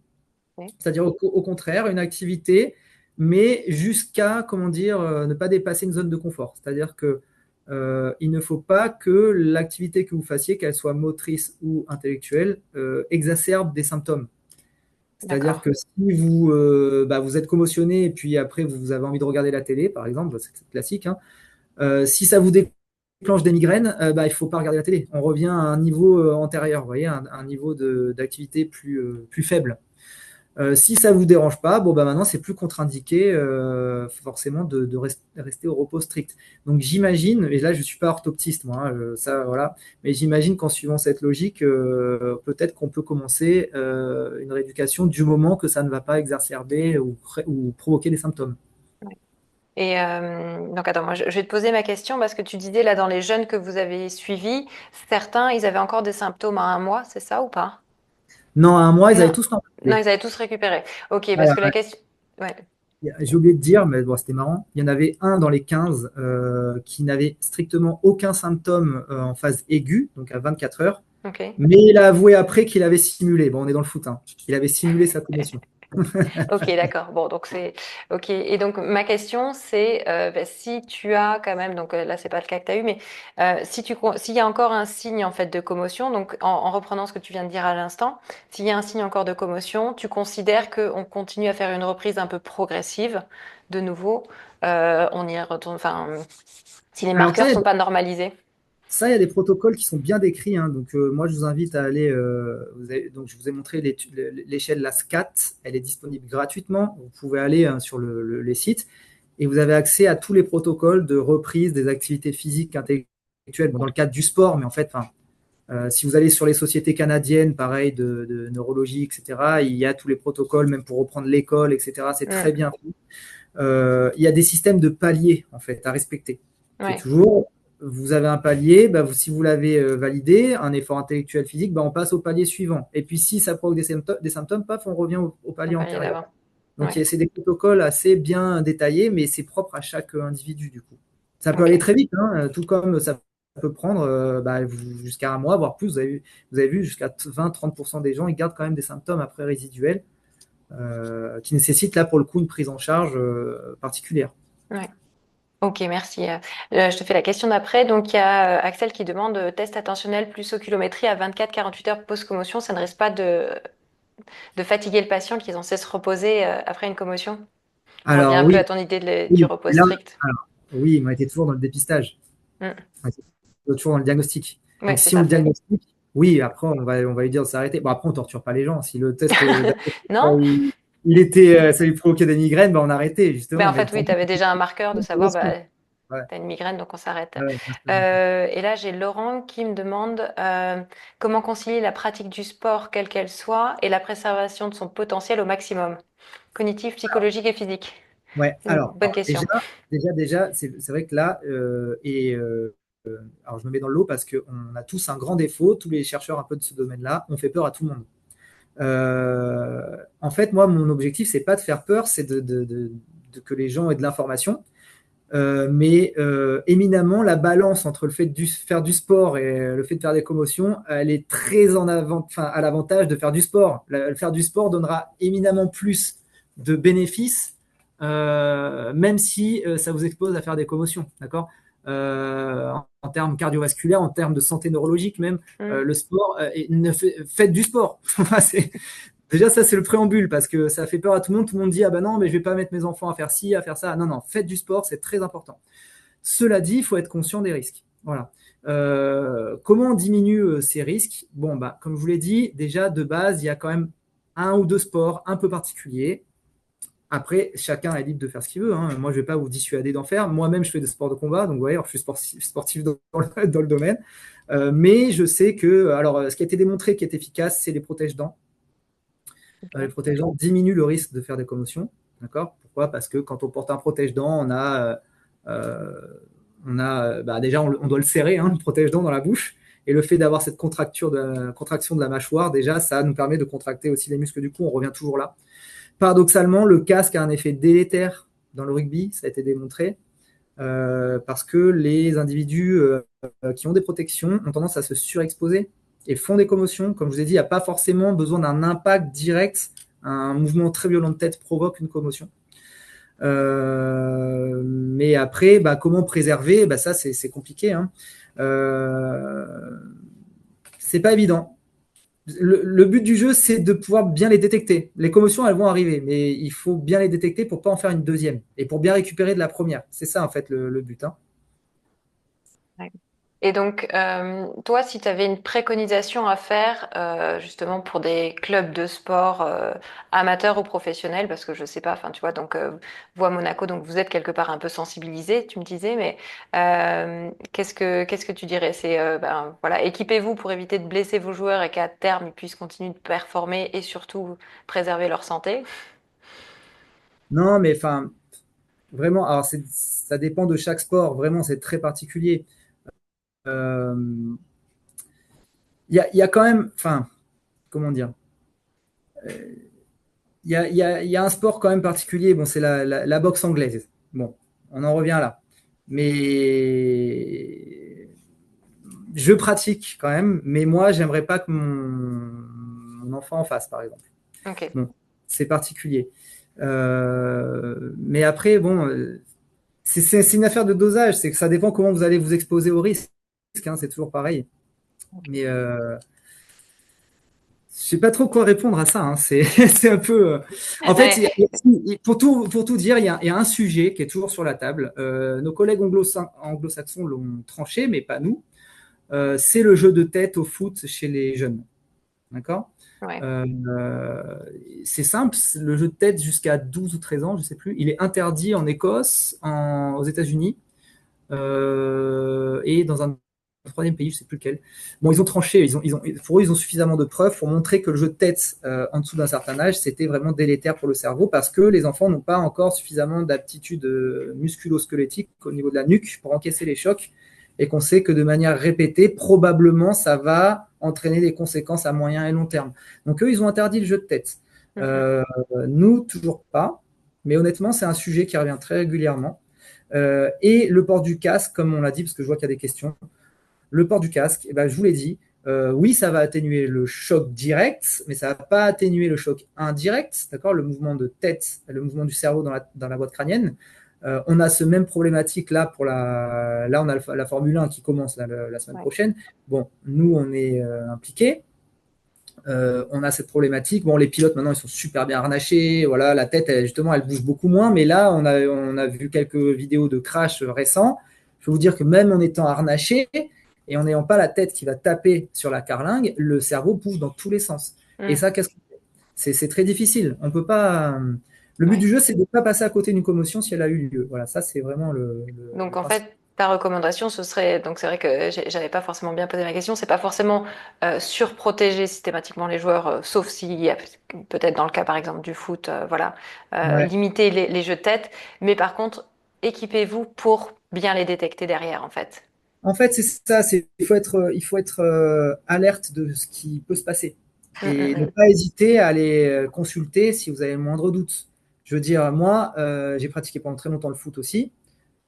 Ok. c'est-à-dire au contraire, une activité, mais jusqu'à, comment dire, ne pas dépasser une zone de confort. C'est-à-dire que il ne faut pas que l'activité que vous fassiez, qu'elle soit motrice ou intellectuelle, exacerbe des symptômes. C'est-à-dire D'accord. que si vous êtes commotionné et puis après vous avez envie de regarder la télé, par exemple, c'est classique, hein, si ça vous déclenche des migraines, il ne faut pas regarder la télé. On revient à un niveau antérieur, vous voyez, un niveau d'activité plus faible. Si ça ne vous dérange pas, bon, bah maintenant, c'est plus contre-indiqué forcément de rester au repos strict. Donc j'imagine, et là je ne suis pas orthoptiste, moi, hein, ça, voilà, mais j'imagine qu'en suivant cette logique, peut-être qu'on peut commencer une rééducation du moment que ça ne va pas exacerber ou provoquer des symptômes. Et donc, attends, moi, je vais te poser ma question parce que tu disais là, dans les jeunes que vous avez suivis, certains, ils avaient encore des symptômes à 1 mois, c'est ça ou pas? Non, à un mois, ils avaient Non, tous non, normalisé. ils avaient tous récupéré. Ok, parce Voilà. que la question. Ouais, J'ai oublié de dire, mais bon, c'était marrant. Il y en avait un dans les 15 qui n'avait strictement aucun symptôme en phase aiguë, donc à 24 heures. ok. Mais il a avoué après qu'il avait simulé. Bon, on est dans le foot, hein. Il avait simulé sa commotion. Ok, d'accord. Bon, donc c'est ok. Et donc ma question, c'est bah, si tu as quand même, donc là c'est pas le cas que tu as eu, mais s'il y a encore un signe en fait de commotion, donc en reprenant ce que tu viens de dire à l'instant, s'il y a un signe encore de commotion, tu considères qu'on continue à faire une reprise un peu progressive, de nouveau, on y retourne. Enfin, si les Alors marqueurs sont pas normalisés. ça, il y a des protocoles qui sont bien décrits, hein. Donc, moi, je vous invite à aller. Donc, je vous ai montré l'échelle LASCAT. Elle est disponible gratuitement. Vous pouvez aller hein, sur les sites et vous avez accès à tous les protocoles de reprise des activités physiques intellectuelles. Bon, dans le cadre du sport, mais en fait, si vous allez sur les sociétés canadiennes, pareil, de neurologie, etc., il y a tous les protocoles, même pour reprendre l'école, etc. C'est très Mm, bien fait. Il y a des systèmes de paliers, en fait, à respecter. C'est ouais, toujours, vous avez un palier, bah, si vous l'avez validé, un effort intellectuel physique, bah, on passe au palier suivant. Et puis, si ça provoque des symptômes, paf, on revient au on palier va y aller antérieur. d'avant. Donc, Ouais, c'est des protocoles assez bien détaillés, mais c'est propre à chaque individu, du coup. Ça peut aller ok. très vite, hein, tout comme ça peut prendre bah, jusqu'à un mois, voire plus. Vous avez vu jusqu'à 20-30% des gens, ils gardent quand même des symptômes après résiduels qui nécessitent, là, pour le coup, une prise en charge particulière. Ouais. Ok, merci. Je te fais la question d'après. Donc, il y a Axel qui demande test attentionnel plus oculométrie à 24-48 heures post-commotion. Ça ne risque pas de fatiguer le patient qui est censé se reposer après une commotion? On revient Alors un peu à oui, ton idée du oui, repos là, strict. alors, oui, on était toujours dans le dépistage, Mm. on était toujours dans le diagnostic. Ouais, Donc c'est si on le ça. diagnostique, oui, après on va lui dire de s'arrêter. Bon, après on torture pas les gens. Si le test Non? ça lui provoquait des migraines, bah, on arrêtait Ben, justement. en Mais le fait, oui, tu problème, avais déjà un marqueur de c'est savoir, l'intervention. bah, Ouais, tu as une migraine, donc on s'arrête. ouais, c'est l'intervention. Et là, j'ai Laurent qui me demande comment concilier la pratique du sport, quelle qu'elle soit, et la préservation de son potentiel au maximum, cognitif, psychologique et physique. Ouais, C'est une alors, bonne question. déjà, c'est vrai que là, alors je me mets dans le lot parce qu'on a tous un grand défaut, tous les chercheurs un peu de ce domaine-là, on fait peur à tout le monde. En fait, moi, mon objectif, c'est pas de faire peur, c'est que les gens aient de l'information. Mais éminemment, la balance entre le fait de faire du sport et le fait de faire des commotions, elle est très en avant, enfin, à l'avantage de faire du sport. Le faire du sport donnera éminemment plus de bénéfices, même si ça vous expose à faire des commotions, d'accord. En termes cardiovasculaires, en termes de santé neurologique même, Mm. le sport, faites du sport. Déjà, ça, c'est le préambule parce que ça fait peur à tout le monde. Tout le monde dit, ah ben non, mais je vais pas mettre mes enfants à faire ci, à faire ça. Non, non, faites du sport, c'est très important. Cela dit, il faut être conscient des risques. Voilà. Comment on diminue ces risques? Bon, bah, comme je vous l'ai dit, déjà, de base, il y a quand même un ou deux sports un peu particuliers. Après, chacun est libre de faire ce qu'il veut, hein. Moi, je ne vais pas vous dissuader d'en faire. Moi-même, je fais des sports de combat, donc vous voyez, alors, je suis sportif dans le domaine. Mais je sais que, alors, ce qui a été démontré qui est efficace, c'est les protège-dents. Les Ok. protège-dents diminuent le risque de faire des commotions. D'accord. Pourquoi? Parce que quand on porte un protège-dents, bah, déjà, on doit le serrer, hein, le protège-dents dans la bouche. Et le fait d'avoir cette contraction de la mâchoire, déjà, ça nous permet de contracter aussi les muscles du cou. On revient toujours là. Paradoxalement, le casque a un effet délétère dans le rugby, ça a été démontré, parce que les individus qui ont des protections ont tendance à se surexposer et font des commotions. Comme je vous ai dit, il n'y a pas forcément besoin d'un impact direct. Un mouvement très violent de tête provoque une commotion. Mais après, bah, comment préserver, bah, ça c'est compliqué, hein. C'est pas évident. Le but du jeu, c'est de pouvoir bien les détecter. Les commotions, elles vont arriver, mais il faut bien les détecter pour pas en faire une deuxième et pour bien récupérer de la première. C'est ça, en fait, le but, hein. Ouais. Et donc, toi, si tu avais une préconisation à faire, justement pour des clubs de sport amateurs ou professionnels, parce que je sais pas, enfin, tu vois, donc vous à Monaco, donc vous êtes quelque part un peu sensibilisés, tu me disais, mais qu'est-ce que tu dirais? C'est, ben, voilà, équipez-vous pour éviter de blesser vos joueurs et qu'à terme ils puissent continuer de performer et surtout préserver leur santé. Non, mais enfin, vraiment, alors ça dépend de chaque sport. Vraiment, c'est très particulier. Euh, il y a quand même, enfin, comment dire, il y a un sport quand même particulier. Bon, c'est la boxe anglaise. Bon, on en revient là. Mais je pratique quand même. Mais moi, j'aimerais pas que mon enfant en fasse, par exemple. Ok. Bon, c'est particulier. Mais après, bon, c'est une affaire de dosage. C'est que ça dépend comment vous allez vous exposer au risque. Hein, c'est toujours pareil. Mais je sais pas trop quoi répondre à ça. Hein. C'est c'est un peu. En fait, Ouais. pour tout dire, il y a un sujet qui est toujours sur la table. Nos collègues anglo-saxons l'ont tranché, mais pas nous. C'est le jeu de tête au foot chez les jeunes. D'accord. Ouais. Euh, euh, c'est simple, le jeu de tête jusqu'à 12 ou 13 ans, je ne sais plus, il est interdit en Écosse, aux États-Unis et dans un troisième pays, je ne sais plus lequel. Bon, ils ont tranché, pour eux, ils ont suffisamment de preuves pour montrer que le jeu de tête en dessous d'un certain âge, c'était vraiment délétère pour le cerveau parce que les enfants n'ont pas encore suffisamment d'aptitude musculo-squelettique au niveau de la nuque pour encaisser les chocs et qu'on sait que de manière répétée, probablement, ça va entraîner des conséquences à moyen et long terme. Donc eux, ils ont interdit le jeu de tête. Mhm. Euh, Nous, toujours pas. Mais honnêtement, c'est un sujet qui revient très régulièrement. Et le port du casque, comme on l'a dit, parce que je vois qu'il y a des questions, le port du casque, eh ben, je vous l'ai dit, oui, ça va atténuer le choc direct, mais ça ne va pas atténuer le choc indirect, d'accord, le mouvement de tête, le mouvement du cerveau dans la boîte crânienne. On a ce même problématique là là on a la Formule 1 qui commence là, la semaine Ouais. prochaine. Bon, nous on est impliqués. On a cette problématique. Bon, les pilotes maintenant ils sont super bien harnachés. Voilà, la tête justement elle bouge beaucoup moins. Mais là on a vu quelques vidéos de crash récents. Je peux vous dire que même en étant harnaché et en n'ayant pas la tête qui va taper sur la carlingue, le cerveau bouge dans tous les sens. Et Mm. ça, qu'est-ce que c'est très difficile. On peut pas. Le but Ouais. du jeu, c'est de ne pas passer à côté d'une commotion si elle a eu lieu. Voilà, ça c'est vraiment le Donc en principe. fait, ta recommandation, ce serait, donc c'est vrai que j'avais pas forcément bien posé ma question, c'est pas forcément surprotéger systématiquement les joueurs, sauf s'il y a peut-être dans le cas par exemple du foot, voilà, Ouais. limiter les jeux de tête, mais par contre, équipez-vous pour bien les détecter derrière en fait. En fait, c'est ça, il faut être alerte de ce qui peut se passer Mm, et ne mm, pas hésiter à aller consulter si vous avez le moindre doute. Je veux dire, moi, j'ai pratiqué pendant très longtemps le foot aussi.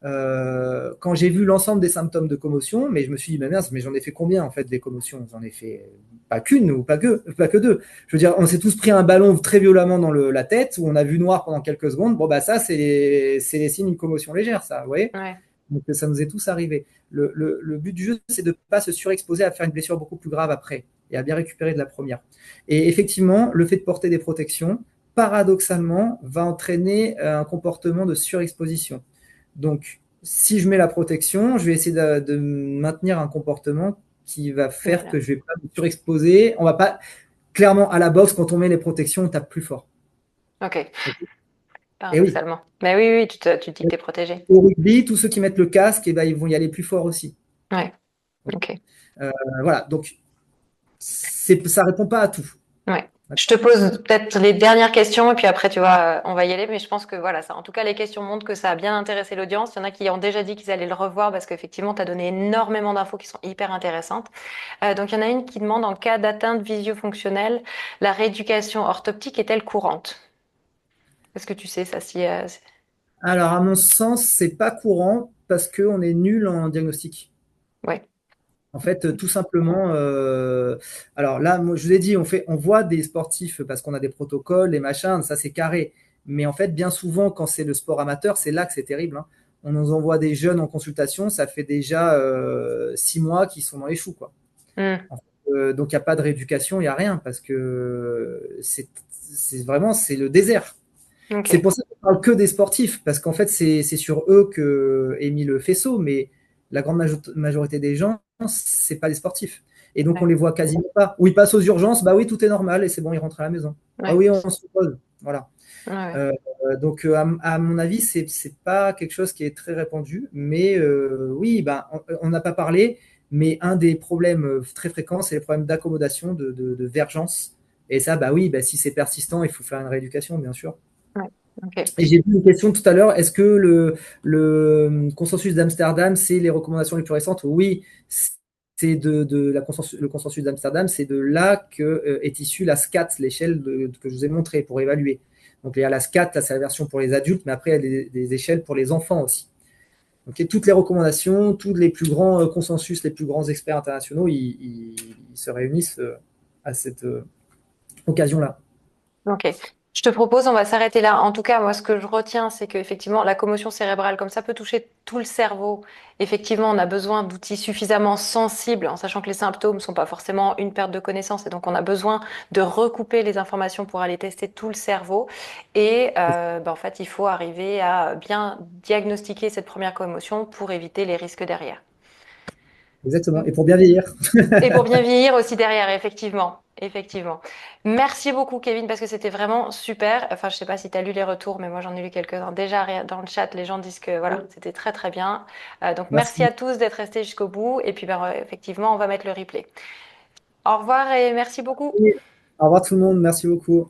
Quand j'ai vu l'ensemble des symptômes de commotion, mais je me suis dit, mais mince, mais j'en ai fait combien en fait des commotions? J'en ai fait pas qu'une ou pas que deux. Je veux dire, on s'est tous pris un ballon très violemment dans la tête où on a vu noir pendant quelques secondes. Bon, bah ça, c'est les signes d'une commotion légère, ça, vous voyez? mm. Ouais, Donc ça nous est tous arrivé. Le but du jeu, c'est de ne pas se surexposer à faire une blessure beaucoup plus grave après et à bien récupérer de la première. Et effectivement, le fait de porter des protections, paradoxalement, va entraîner un comportement de surexposition. Donc, si je mets la protection, je vais essayer de maintenir un comportement qui va faire voilà. que je ne vais pas me surexposer. On va pas, clairement, à la boxe, quand on met les protections, on tape plus fort. Ok, Et oui, paradoxalement. Mais oui, oui, tu te dis que t'es protégé. au rugby, tous ceux qui mettent le casque, eh ben, ils vont y aller plus fort aussi. Ouais, ok. Voilà, donc ça répond pas à tout. Ouais. Je te pose peut-être les dernières questions et puis après, tu vois, on va y aller. Mais je pense que voilà, ça, en tout cas, les questions montrent que ça a bien intéressé l'audience. Il y en a qui ont déjà dit qu'ils allaient le revoir parce qu'effectivement, tu as donné énormément d'infos qui sont hyper intéressantes. Donc, il y en a une qui demande en cas d'atteinte visio-fonctionnelle, la rééducation orthoptique est-elle courante? Est-ce que tu sais ça si Alors, à mon sens, c'est pas courant parce qu'on est nul en diagnostic. ouais. En fait, tout simplement, alors là, moi, je vous ai dit, on voit des sportifs parce qu'on a des protocoles, les machins, ça c'est carré. Mais en fait, bien souvent, quand c'est le sport amateur, c'est là que c'est terrible. Hein. On nous envoie des jeunes en consultation, ça fait déjà 6 mois qu'ils sont dans les choux, quoi. Hmm. Donc, il n'y a pas de rééducation, il n'y a rien parce que c'est vraiment c'est le désert. C'est Ok. pour ça qu'on parle que des sportifs, parce qu'en fait, c'est sur eux que est mis le faisceau, mais la grande majorité des gens c'est pas des sportifs. Et donc, on Ouais. les voit quasiment pas. Ou ils passent aux urgences, bah oui, tout est normal et c'est bon, ils rentrent à la maison. Ah Ouais. oui, on se pose. Voilà. Ouais, ouais. Donc, à mon avis, c'est pas quelque chose qui est très répandu. Mais oui, ben, on n'a pas parlé, mais un des problèmes très fréquents, c'est les problèmes d'accommodation, de vergence. Et ça, bah oui, bah, si c'est persistant, il faut faire une rééducation, bien sûr. Ouais. Ok. Et j'ai vu une question tout à l'heure, est-ce que le consensus d'Amsterdam, c'est les recommandations les plus récentes? Oui, c'est le consensus d'Amsterdam, c'est de là que est issue la SCAT, l'échelle que je vous ai montrée pour évaluer. Donc il y a la SCAT, là, c'est la version pour les adultes, mais après il y a des échelles pour les enfants aussi. Donc et toutes les recommandations, tous les plus grands consensus, les plus grands experts internationaux, ils se réunissent à cette occasion-là. Ok. Je te propose, on va s'arrêter là. En tout cas, moi, ce que je retiens, c'est qu'effectivement, la commotion cérébrale, comme ça peut toucher tout le cerveau, effectivement, on a besoin d'outils suffisamment sensibles, en sachant que les symptômes ne sont pas forcément une perte de connaissance, et donc on a besoin de recouper les informations pour aller tester tout le cerveau. Et en fait, il faut arriver à bien diagnostiquer cette première commotion pour éviter les risques derrière. Exactement. Et pour bien vieillir. Et pour bien vieillir aussi derrière, effectivement. Effectivement. Merci beaucoup, Kevin, parce que c'était vraiment super. Enfin, je sais pas si tu as lu les retours, mais moi j'en ai lu quelques-uns. Déjà, dans le chat, les gens disent que voilà, c'était très très bien. Donc merci à Merci. tous d'être restés jusqu'au bout. Et puis effectivement, on va mettre le replay. Au revoir et merci beaucoup. Au revoir tout le monde, merci beaucoup.